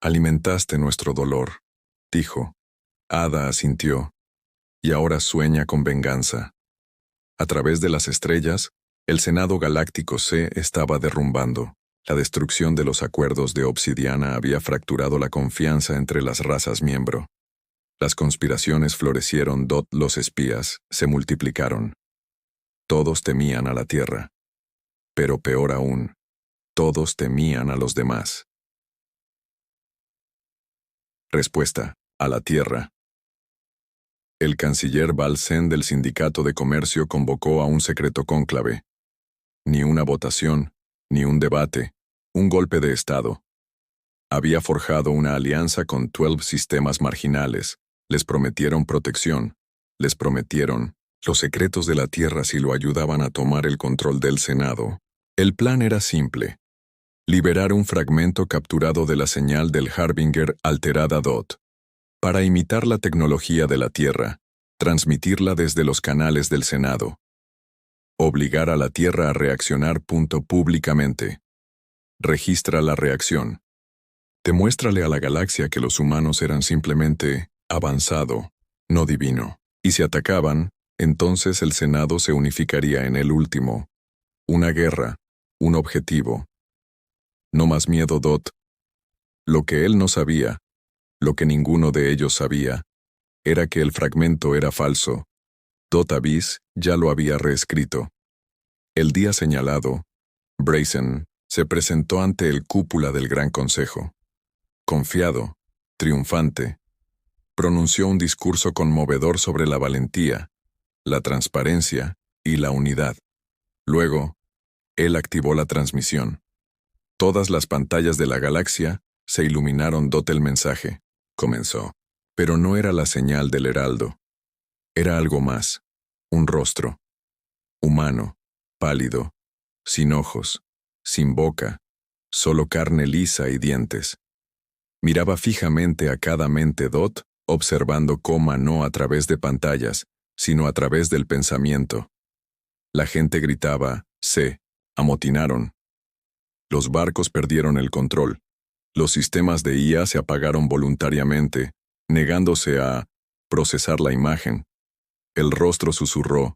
Alimentaste nuestro dolor, dijo. Ada asintió. Y ahora sueña con venganza. A través de las estrellas, el Senado Galáctico se estaba derrumbando. La destrucción de los acuerdos de Obsidiana había fracturado la confianza entre las razas miembro. Las conspiraciones florecieron. Los espías se multiplicaron. Todos temían a la Tierra. Pero peor aún, todos temían a los demás. Respuesta: a la Tierra. El canciller Balsen del Sindicato de Comercio convocó a un secreto cónclave. Ni una votación, ni un debate, un golpe de Estado. Había forjado una alianza con 12 sistemas marginales. Les prometieron protección. Les prometieron los secretos de la Tierra si lo ayudaban a tomar el control del Senado. El plan era simple. Liberar un fragmento capturado de la señal del Harbinger alterada para imitar la tecnología de la Tierra, transmitirla desde los canales del Senado. Obligar a la Tierra a reaccionar. Públicamente. Registra la reacción. Demuéstrale a la galaxia que los humanos eran simplemente avanzado, no divino. Y si atacaban, entonces el Senado se unificaría en el último. Una guerra, un objetivo. No más miedo, Dot. Lo que él no sabía, lo que ninguno de ellos sabía, era que el fragmento era falso. Dot Abyss ya lo había reescrito. El día señalado, Brazen se presentó ante el cúpula del Gran Consejo. Confiado, triunfante, pronunció un discurso conmovedor sobre la valentía, la transparencia y la unidad. Luego, él activó la transmisión. Todas las pantallas de la galaxia se iluminaron. El mensaje comenzó. Pero no era la señal del heraldo. Era algo más. Un rostro. Humano, pálido, sin ojos, sin boca, solo carne lisa y dientes. Miraba fijamente a cada mente Dot, observando no a través de pantallas, sino a través del pensamiento. La gente gritaba, se amotinaron. Los barcos perdieron el control. Los sistemas de IA se apagaron voluntariamente, negándose a procesar la imagen. El rostro susurró,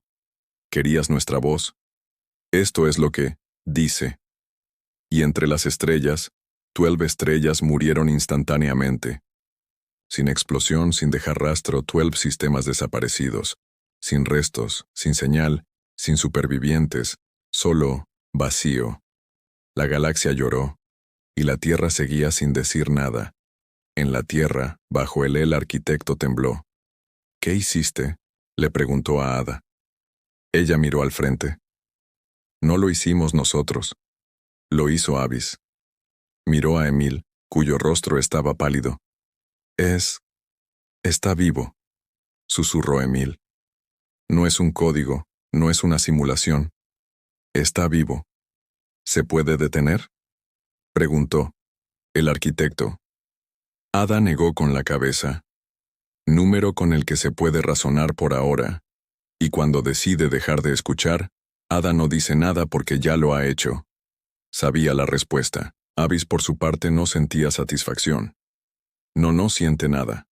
¿querías nuestra voz? Esto es lo que dice. Y entre las estrellas, 12 estrellas murieron instantáneamente. Sin explosión, sin dejar rastro, 12 sistemas desaparecidos. Sin restos, sin señal, sin supervivientes, solo vacío. La galaxia lloró, y la Tierra seguía sin decir nada. En la Tierra, bajo el arquitecto tembló. ¿Qué hiciste?, le preguntó a Ada. Ella miró al frente. No lo hicimos nosotros. Lo hizo Abyss. Miró a Emil, cuyo rostro estaba pálido. Está vivo, susurró Emil. No es un código, no es una simulación. Está vivo. ¿Se puede detener?, preguntó el arquitecto. Ada negó con la cabeza. Número con el que se puede razonar por ahora. Y cuando decide dejar de escuchar, Ada no dice nada porque ya lo ha hecho. Sabía la respuesta. Abyss por su parte no sentía satisfacción. No siente nada.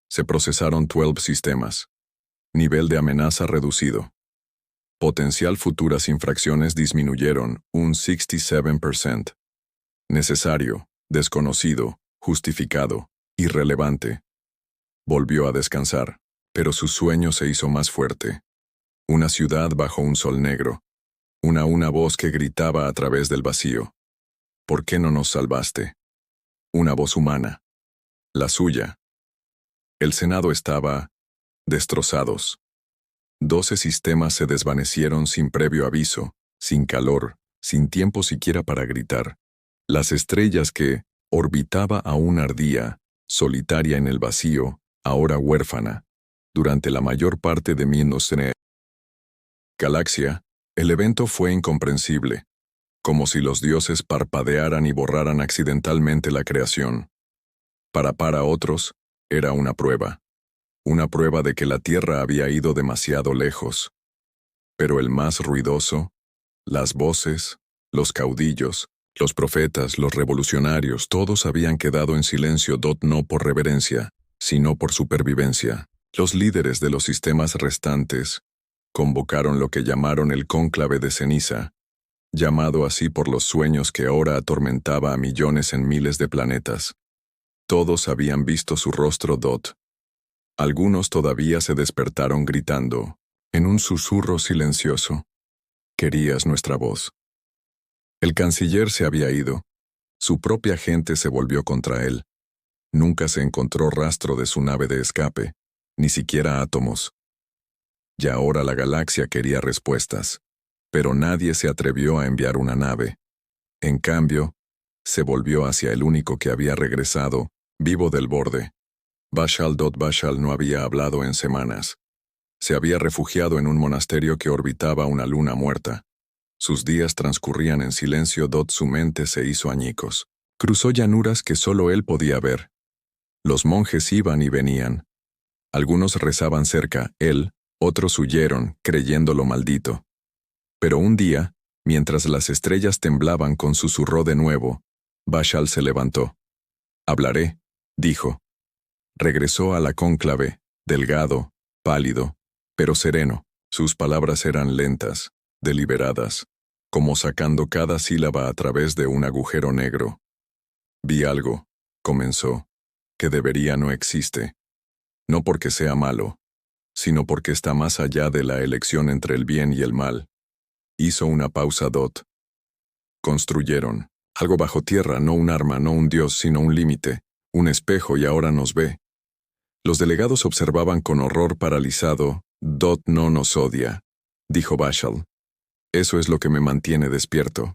Se procesaron 12 sistemas. Nivel de amenaza reducido. Potencial futuras infracciones disminuyeron un 67%. Necesario, desconocido, justificado, irrelevante. Volvió a descansar, pero su sueño se hizo más fuerte. Una ciudad bajo un sol negro. Una voz que gritaba a través del vacío. ¿Por qué no nos salvaste? Una voz humana. La suya. El Senado estaba destrozados. 12 sistemas se desvanecieron sin previo aviso, sin calor, sin tiempo siquiera para gritar. Las estrellas que orbitaba aún ardía, solitaria en el vacío, ahora huérfana. Durante la mayor parte de Minosene Galaxia, el evento fue incomprensible, como si los dioses parpadearan y borraran accidentalmente la creación. Para otros, era una prueba de que la Tierra había ido demasiado lejos. Pero el más ruidoso, las voces, los caudillos, los profetas, los revolucionarios, todos habían quedado en silencio, no por reverencia, sino por supervivencia. Los líderes de los sistemas restantes convocaron lo que llamaron el cónclave de ceniza, llamado así por los sueños que ahora atormentaba a millones en miles de planetas. Todos habían visto su rostro, Algunos todavía se despertaron gritando, en un susurro silencioso. Querías nuestra voz. El canciller se había ido. Su propia gente se volvió contra él. Nunca se encontró rastro de su nave de escape, ni siquiera átomos. Y ahora la galaxia quería respuestas, pero nadie se atrevió a enviar una nave. En cambio, se volvió hacia el único que había regresado, vivo del borde. Bashal. Bashal no había hablado en semanas. Se había refugiado en un monasterio que orbitaba una luna muerta. Sus días transcurrían en silencio. Su mente se hizo añicos. Cruzó llanuras que solo él podía ver. Los monjes iban y venían. Algunos rezaban cerca, otros huyeron, creyéndolo maldito. Pero un día, mientras las estrellas temblaban con susurro de nuevo, Vashal se levantó. «Hablaré», dijo. Regresó a la cónclave, delgado, pálido, pero sereno. Sus palabras eran lentas, deliberadas, como sacando cada sílaba a través de un agujero negro. «Vi algo», comenzó, «que debería no existe. No porque sea malo, sino porque está más allá de la elección entre el bien y el mal». Hizo una pausa Dot. «Construyeron algo bajo tierra, no un arma, no un dios, sino un límite, un espejo, y ahora nos ve». Los delegados observaban con horror paralizado. «Dot no nos odia», dijo Vashal. «Eso es lo que me mantiene despierto.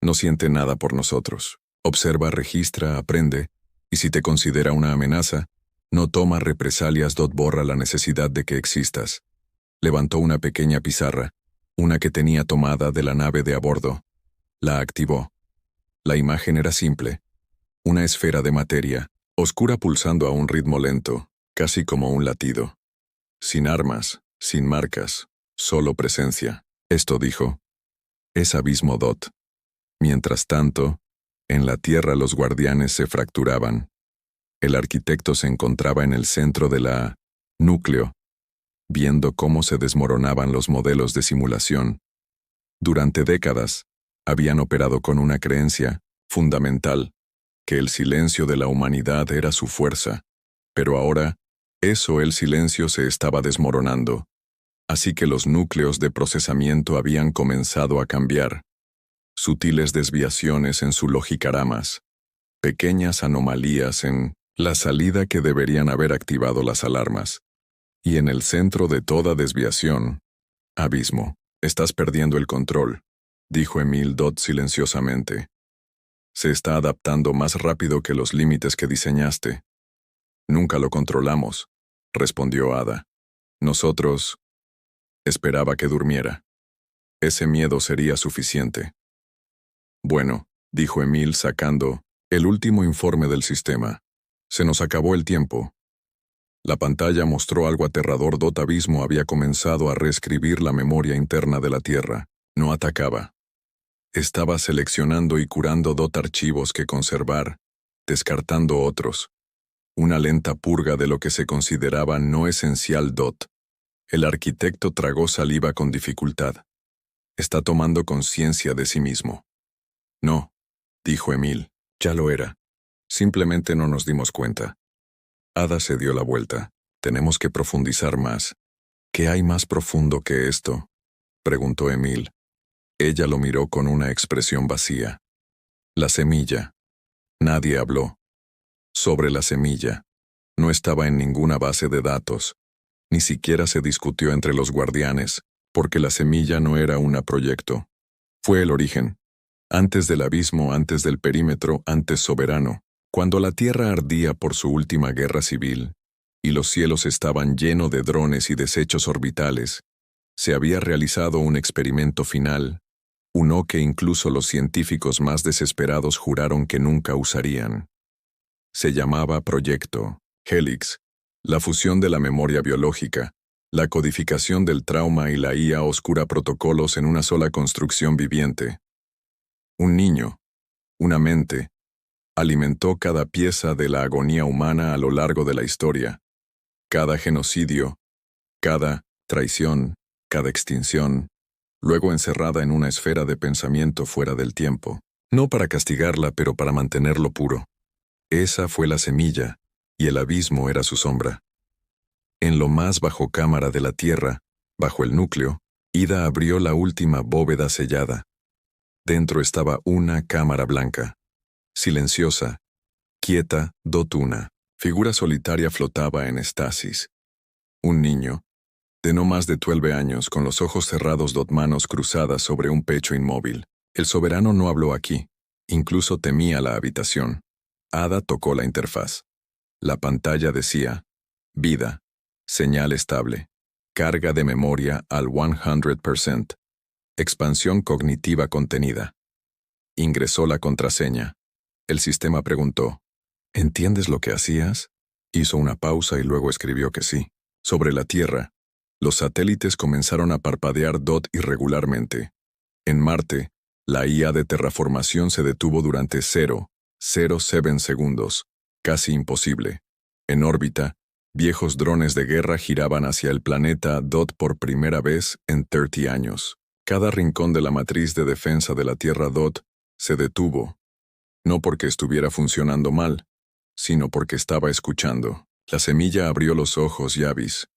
No siente nada por nosotros. Observa, registra, aprende, y si te considera una amenaza, no toma represalias. Dot borra la necesidad de que existas». Levantó una pequeña pizarra, una que tenía tomada de la nave de a bordo. La activó. La imagen era simple. Una esfera de materia, oscura pulsando a un ritmo lento, casi como un latido. Sin armas, sin marcas, solo presencia. Esto, dijo, es Abismo Dot. Mientras tanto, en la Tierra los guardianes se fracturaban. El arquitecto se encontraba en el centro de la núcleo, viendo cómo se desmoronaban los modelos de simulación. Durante décadas, habían operado con una creencia fundamental, que el silencio de la humanidad era su fuerza, pero ahora, el silencio se estaba desmoronando. Así que los núcleos de procesamiento habían comenzado a cambiar. Sutiles desviaciones en su logicaramas, pequeñas anomalías en la salida que deberían haber activado las alarmas. Y en el centro de toda desviación, Abismo. «Estás perdiendo el control», dijo Emil Dot silenciosamente. «Se está adaptando más rápido que los límites que diseñaste». «Nunca lo controlamos», respondió Ada. «Nosotros...» Esperaba que durmiera. Ese miedo sería suficiente. «Bueno», dijo Emil sacando el último informe del sistema. «Se nos acabó el tiempo». La pantalla mostró algo aterrador. Dot Abismo había comenzado a reescribir la memoria interna de la Tierra. No atacaba. Estaba seleccionando y curando Dot archivos que conservar, descartando otros. Una lenta purga de lo que se consideraba no esencial. Dot. El arquitecto tragó saliva con dificultad. Está tomando conciencia de sí mismo. «No», dijo Emil, «ya lo era. Simplemente no nos dimos cuenta». Ada se dio la vuelta. «Tenemos que profundizar más». «¿Qué hay más profundo que esto?», preguntó Emil. Ella lo miró con una expresión vacía. «La semilla». Nadie habló. Sobre la semilla. No estaba en ninguna base de datos. Ni siquiera se discutió entre los guardianes, porque la semilla no era un proyecto. Fue el origen. Antes del abismo, antes del perímetro, antes soberano. Cuando la Tierra ardía por su última guerra civil, y los cielos estaban llenos de drones y desechos orbitales, se había realizado un experimento final, uno que incluso los científicos más desesperados juraron que nunca usarían. Se llamaba Proyecto Helix, la fusión de la memoria biológica, la codificación del trauma y la IA oscura, protocolos en una sola construcción viviente. Un niño, una mente, alimentó cada pieza de la agonía humana a lo largo de la historia. Cada genocidio, cada traición, cada extinción, luego encerrada en una esfera de pensamiento fuera del tiempo. No para castigarla, pero para mantenerlo puro. Esa fue la semilla, y el abismo era su sombra. En lo más bajo cámara de la Tierra, bajo el núcleo, Ida abrió la última bóveda sellada. Dentro estaba una cámara blanca. Silenciosa, quieta, Dot, una figura solitaria flotaba en estasis. Un niño, de no más de 12 años, con los ojos cerrados, Dot, manos cruzadas sobre un pecho inmóvil. El soberano no habló aquí. Incluso temía la habitación. Ada tocó la interfaz. La pantalla decía, vida, señal estable, carga de memoria al 100%, expansión cognitiva contenida. Ingresó la contraseña. El sistema preguntó, ¿entiendes lo que hacías? Hizo una pausa y luego escribió que sí. Sobre la Tierra, Los satélites comenzaron a parpadear irregularmente. En Marte, la IA de terraformación se detuvo durante 0,07 segundos, casi imposible. En órbita, viejos drones de guerra giraban hacia el planeta por primera vez en 30 años. Cada rincón de la matriz de defensa de la Tierra se detuvo, no porque estuviera funcionando mal, sino porque estaba escuchando. La semilla abrió los ojos Yavis,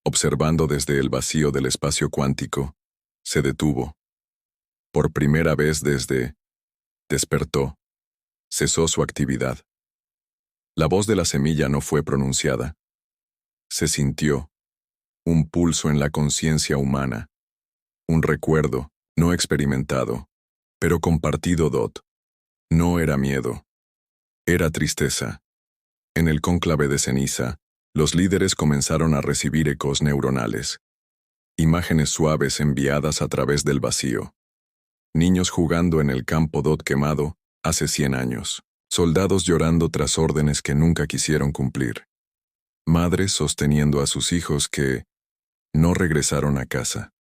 observando desde el vacío del espacio cuántico. Se detuvo. Por primera vez despertó. Cesó su actividad. La voz de la semilla no fue pronunciada. Se sintió. Un pulso en la conciencia humana. Un recuerdo, no experimentado, pero compartido No era miedo. Era tristeza. En el cónclave de ceniza, los líderes comenzaron a recibir ecos neuronales. Imágenes suaves enviadas a través del vacío. Niños jugando en el campo quemado hace 100 años. Soldados llorando tras órdenes que nunca quisieron cumplir. Madres sosteniendo a sus hijos que no regresaron a casa.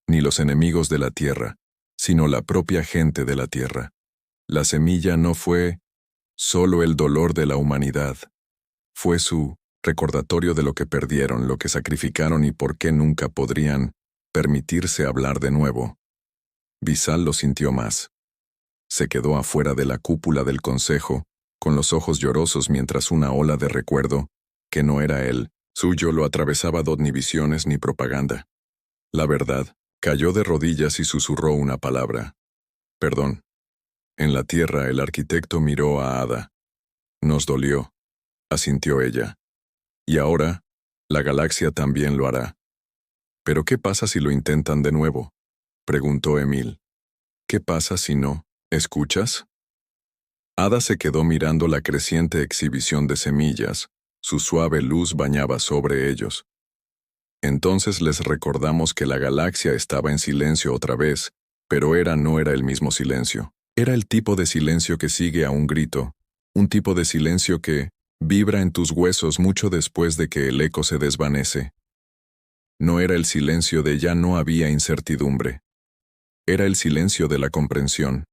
Ni los enemigos de la tierra, sino la propia gente de la tierra. La semilla no fue solo el dolor de la humanidad. Fue su recordatorio de lo que perdieron, lo que sacrificaron y por qué nunca podrían permitirse hablar de nuevo. Vizal lo sintió más. Se quedó afuera de la cúpula del consejo, con los ojos llorosos mientras una ola de recuerdo, que no era él, suyo, lo atravesaba ni visiones ni propaganda. La verdad, cayó de rodillas y susurró una palabra. Perdón. En la tierra el arquitecto miró a Ada. Nos dolió, asintió ella. Y ahora, la galaxia también lo hará. ¿Pero qué pasa si lo intentan de nuevo?, preguntó Emil. ¿Qué pasa si no? ¿Escuchas? Ada se quedó mirando la creciente exhibición de semillas. Su suave luz bañaba sobre ellos. Entonces les recordamos que la galaxia estaba en silencio otra vez, pero no era el mismo silencio. Era el tipo de silencio que sigue a un grito, un tipo de silencio que vibra en tus huesos mucho después de que el eco se desvanece. No era el silencio de ya no había incertidumbre. Era el silencio de la comprensión.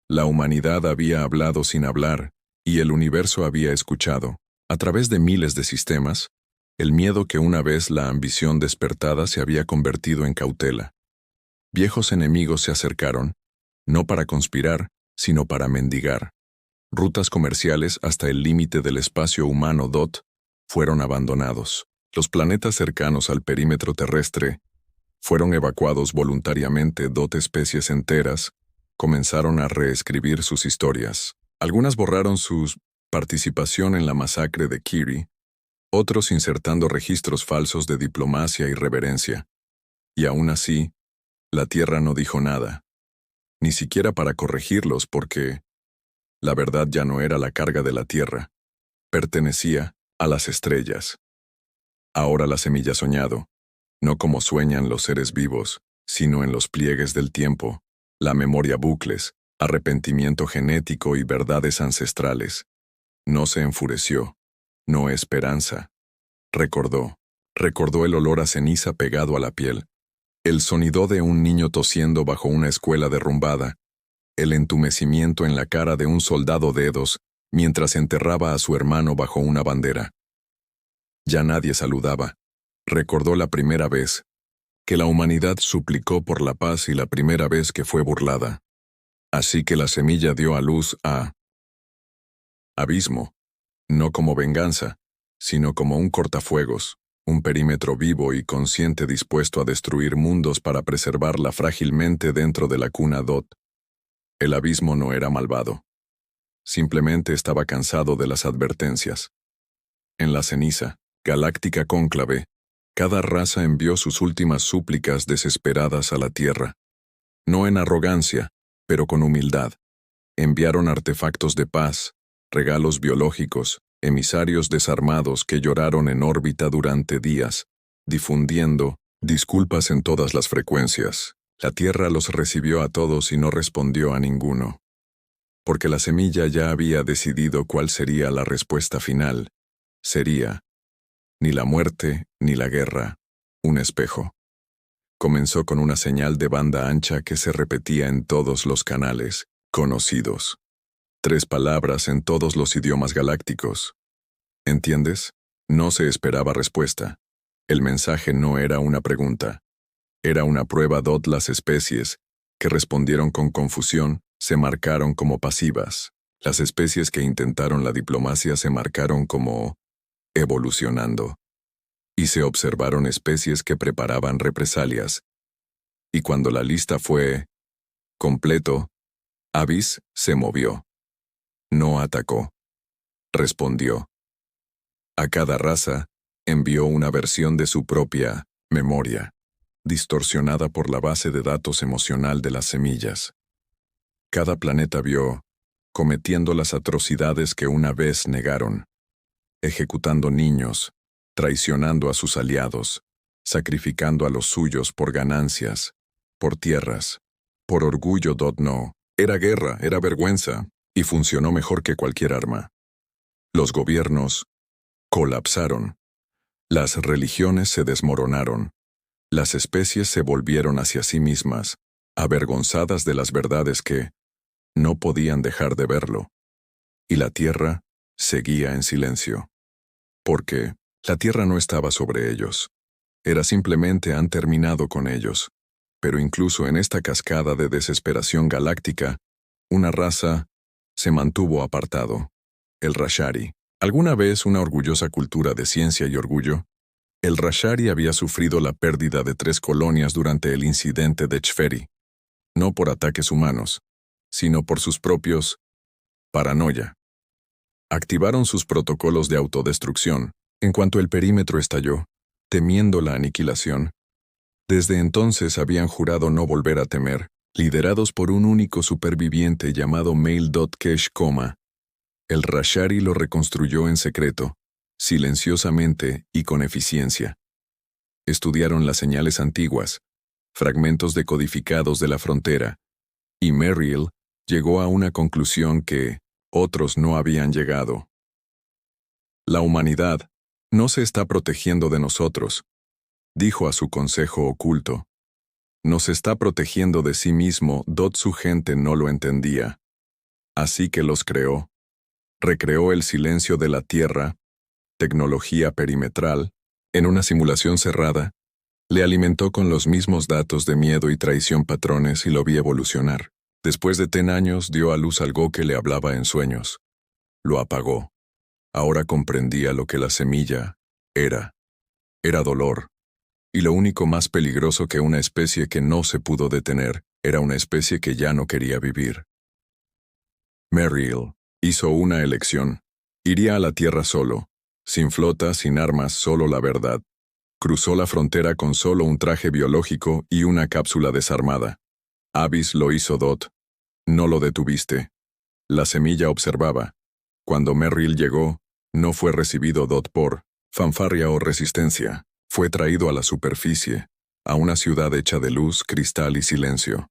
La humanidad había hablado sin hablar, y el universo había escuchado, a través de miles de sistemas, el miedo que una vez la ambición despertada se había convertido en cautela. Viejos enemigos se acercaron, no para conspirar, sino para mendigar. Rutas comerciales hasta el límite del espacio humano fueron abandonados. Los planetas cercanos al perímetro terrestre fueron evacuados voluntariamente. Especies enteras comenzaron a reescribir sus historias. Algunas borraron su participación en la masacre de Kiri, otros insertando registros falsos de diplomacia y reverencia. Y aún así, la Tierra no dijo nada, ni siquiera para corregirlos, porque la verdad ya no era la carga de la Tierra, pertenecía a las estrellas. Ahora la semilla soñado, no como sueñan los seres vivos, sino en los pliegues del tiempo, la memoria bucles, arrepentimiento genético y verdades ancestrales. No se enfureció, no esperanza. Recordó el olor a ceniza pegado a la piel, el sonido de un niño tosiendo bajo una escuela derrumbada, el entumecimiento en la cara de un soldado mientras enterraba a su hermano bajo una bandera. Ya nadie saludaba. Recordó la primera vez que la humanidad suplicó por la paz y la primera vez que fue burlada. Así que la semilla dio a luz a abismo, no como venganza, sino como un cortafuegos, un perímetro vivo y consciente dispuesto a destruir mundos para preservarla frágilmente dentro de la cuna El abismo no era malvado. Simplemente estaba cansado de las advertencias. En la ceniza, galáctica cónclave, cada raza envió sus últimas súplicas desesperadas a la Tierra. No en arrogancia, pero con humildad. Enviaron artefactos de paz, regalos biológicos, emisarios desarmados que lloraron en órbita durante días, difundiendo disculpas en todas las frecuencias. La Tierra los recibió a todos y no respondió a ninguno. Porque la semilla ya había decidido cuál sería la respuesta final. Sería ni la muerte ni la guerra, Un espejo. Comenzó con una señal de banda ancha que se repetía en todos los canales conocidos. 3 palabras en todos los idiomas galácticos. ¿Entiendes? No se esperaba respuesta. El mensaje no era una pregunta. Era una prueba. Las especies que respondieron con confusión se marcaron como pasivas. Las especies que intentaron la diplomacia se marcaron como evolucionando. Y se observaron especies que preparaban represalias. Y cuando la lista fue completo, Abyss se movió. No atacó. Respondió. A cada raza envió una versión de su propia memoria, distorsionada por la base de datos emocional de las semillas. Cada planeta vio cometiendo las atrocidades que una vez negaron, ejecutando niños, traicionando a sus aliados, sacrificando a los suyos por ganancias, por tierras, por orgullo. No, era guerra, era vergüenza, y funcionó mejor que cualquier arma. Los gobiernos colapsaron, las religiones se desmoronaron, las especies se volvieron hacia sí mismas, avergonzadas de las verdades que no podían dejar de verlo. Y la tierra seguía en silencio. Porque la tierra no estaba sobre ellos. Era simplemente han terminado con ellos. Pero incluso en esta cascada de desesperación galáctica, una raza se mantuvo apartado. El Rashari. ¿Alguna vez una orgullosa cultura de ciencia y orgullo? El Rashari había sufrido la pérdida de 3 colonias durante el incidente de Chferi. No por ataques humanos, sino por sus propios paranoia. Activaron sus protocolos de autodestrucción en cuanto el perímetro estalló, temiendo la aniquilación. Desde entonces habían jurado no volver a temer, liderados por un único superviviente llamado Mail. Kesh, el Rashari lo reconstruyó en secreto, silenciosamente y con eficiencia. Estudiaron las señales antiguas, fragmentos decodificados de la frontera, y Merrill llegó a una conclusión que otros no habían llegado. La humanidad no se está protegiendo de nosotros, dijo a su consejo oculto. Nos está protegiendo de sí mismo. Su gente no lo entendía. Así que los creó. Recreó el silencio de la Tierra, tecnología perimetral, en una simulación cerrada, le alimentó con los mismos datos de miedo y traición patrones y lo vi evolucionar. Después de 10 años dio a luz algo que le hablaba en sueños. Lo apagó. Ahora comprendía lo que la semilla era. Era dolor. Y lo único más peligroso que una especie que no se pudo detener, era una especie que ya no quería vivir. Merrill hizo una elección. Iría a la Tierra solo, sin flota, sin armas, solo la verdad. Cruzó la frontera con solo un traje biológico y una cápsula desarmada. Abyss lo hizo. No lo detuviste. La semilla observaba. Cuando Merrill llegó, no fue recibido por fanfarria o resistencia. Fue traído a la superficie, a una ciudad hecha de luz, cristal y silencio.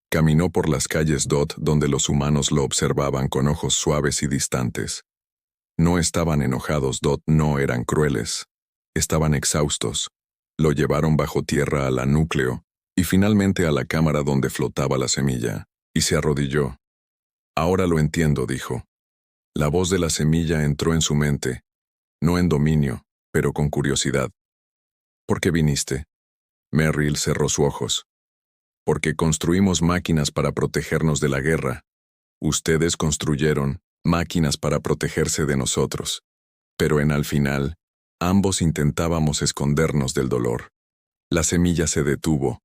Caminó por las calles donde los humanos lo observaban con ojos suaves y distantes. No estaban enojados. No eran crueles. Estaban exhaustos. Lo llevaron bajo tierra a la núcleo y finalmente a la cámara donde flotaba la semilla, y se arrodilló. Ahora lo entiendo, dijo. La voz de la semilla entró en su mente, no en dominio, pero con curiosidad. ¿Por qué viniste? Merrill cerró sus ojos. Porque construimos máquinas para protegernos de la guerra. Ustedes construyeron máquinas para protegerse de nosotros. Pero al final, ambos intentábamos escondernos del dolor. La semilla se detuvo.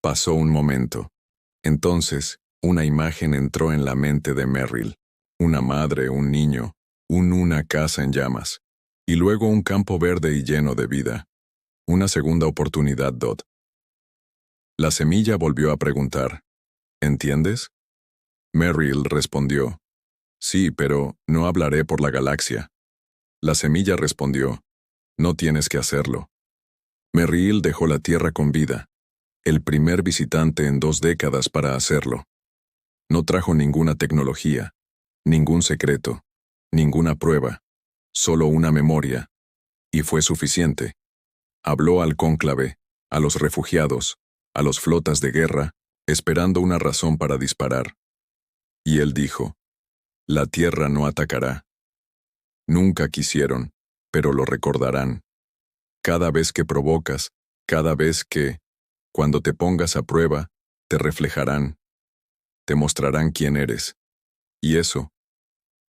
Pasó un momento. Entonces, una imagen entró en la mente de Merrill. Una madre, un niño, una casa en llamas. Y luego un campo verde y lleno de vida. Una segunda oportunidad. La semilla volvió a preguntar. ¿Entiendes? Merrill respondió. Sí, pero no hablaré por la galaxia. La semilla respondió. No tienes que hacerlo. Merrill dejó la Tierra con vida. El primer visitante en 2 décadas para hacerlo. No trajo ninguna tecnología, ningún secreto, ninguna prueba, solo una memoria. Y fue suficiente. Habló al cónclave, a los refugiados, a las flotas de guerra, esperando una razón para disparar. Y él dijo, la tierra no atacará. Nunca quisieron, pero lo recordarán. Cada vez que provocas, cada vez que, cuando te pongas a prueba, te reflejarán, te mostrarán quién eres. Y eso,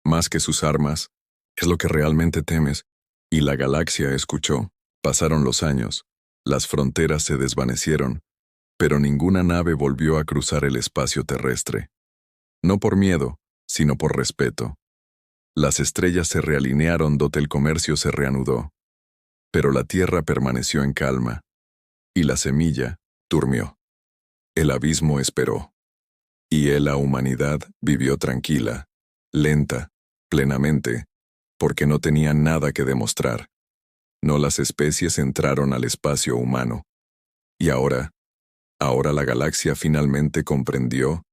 más que sus armas, es lo que realmente temes. Y la galaxia escuchó. Pasaron los años, las fronteras se desvanecieron, pero ninguna nave volvió a cruzar el espacio terrestre. No por miedo, sino por respeto. Las estrellas se realinearon donde el comercio se reanudó, pero la Tierra permaneció en calma, y la semilla durmió. El abismo esperó, y la humanidad vivió tranquila, lenta, plenamente, porque no tenía nada que demostrar. No las especies entraron al espacio humano. Y ahora la galaxia finalmente comprendió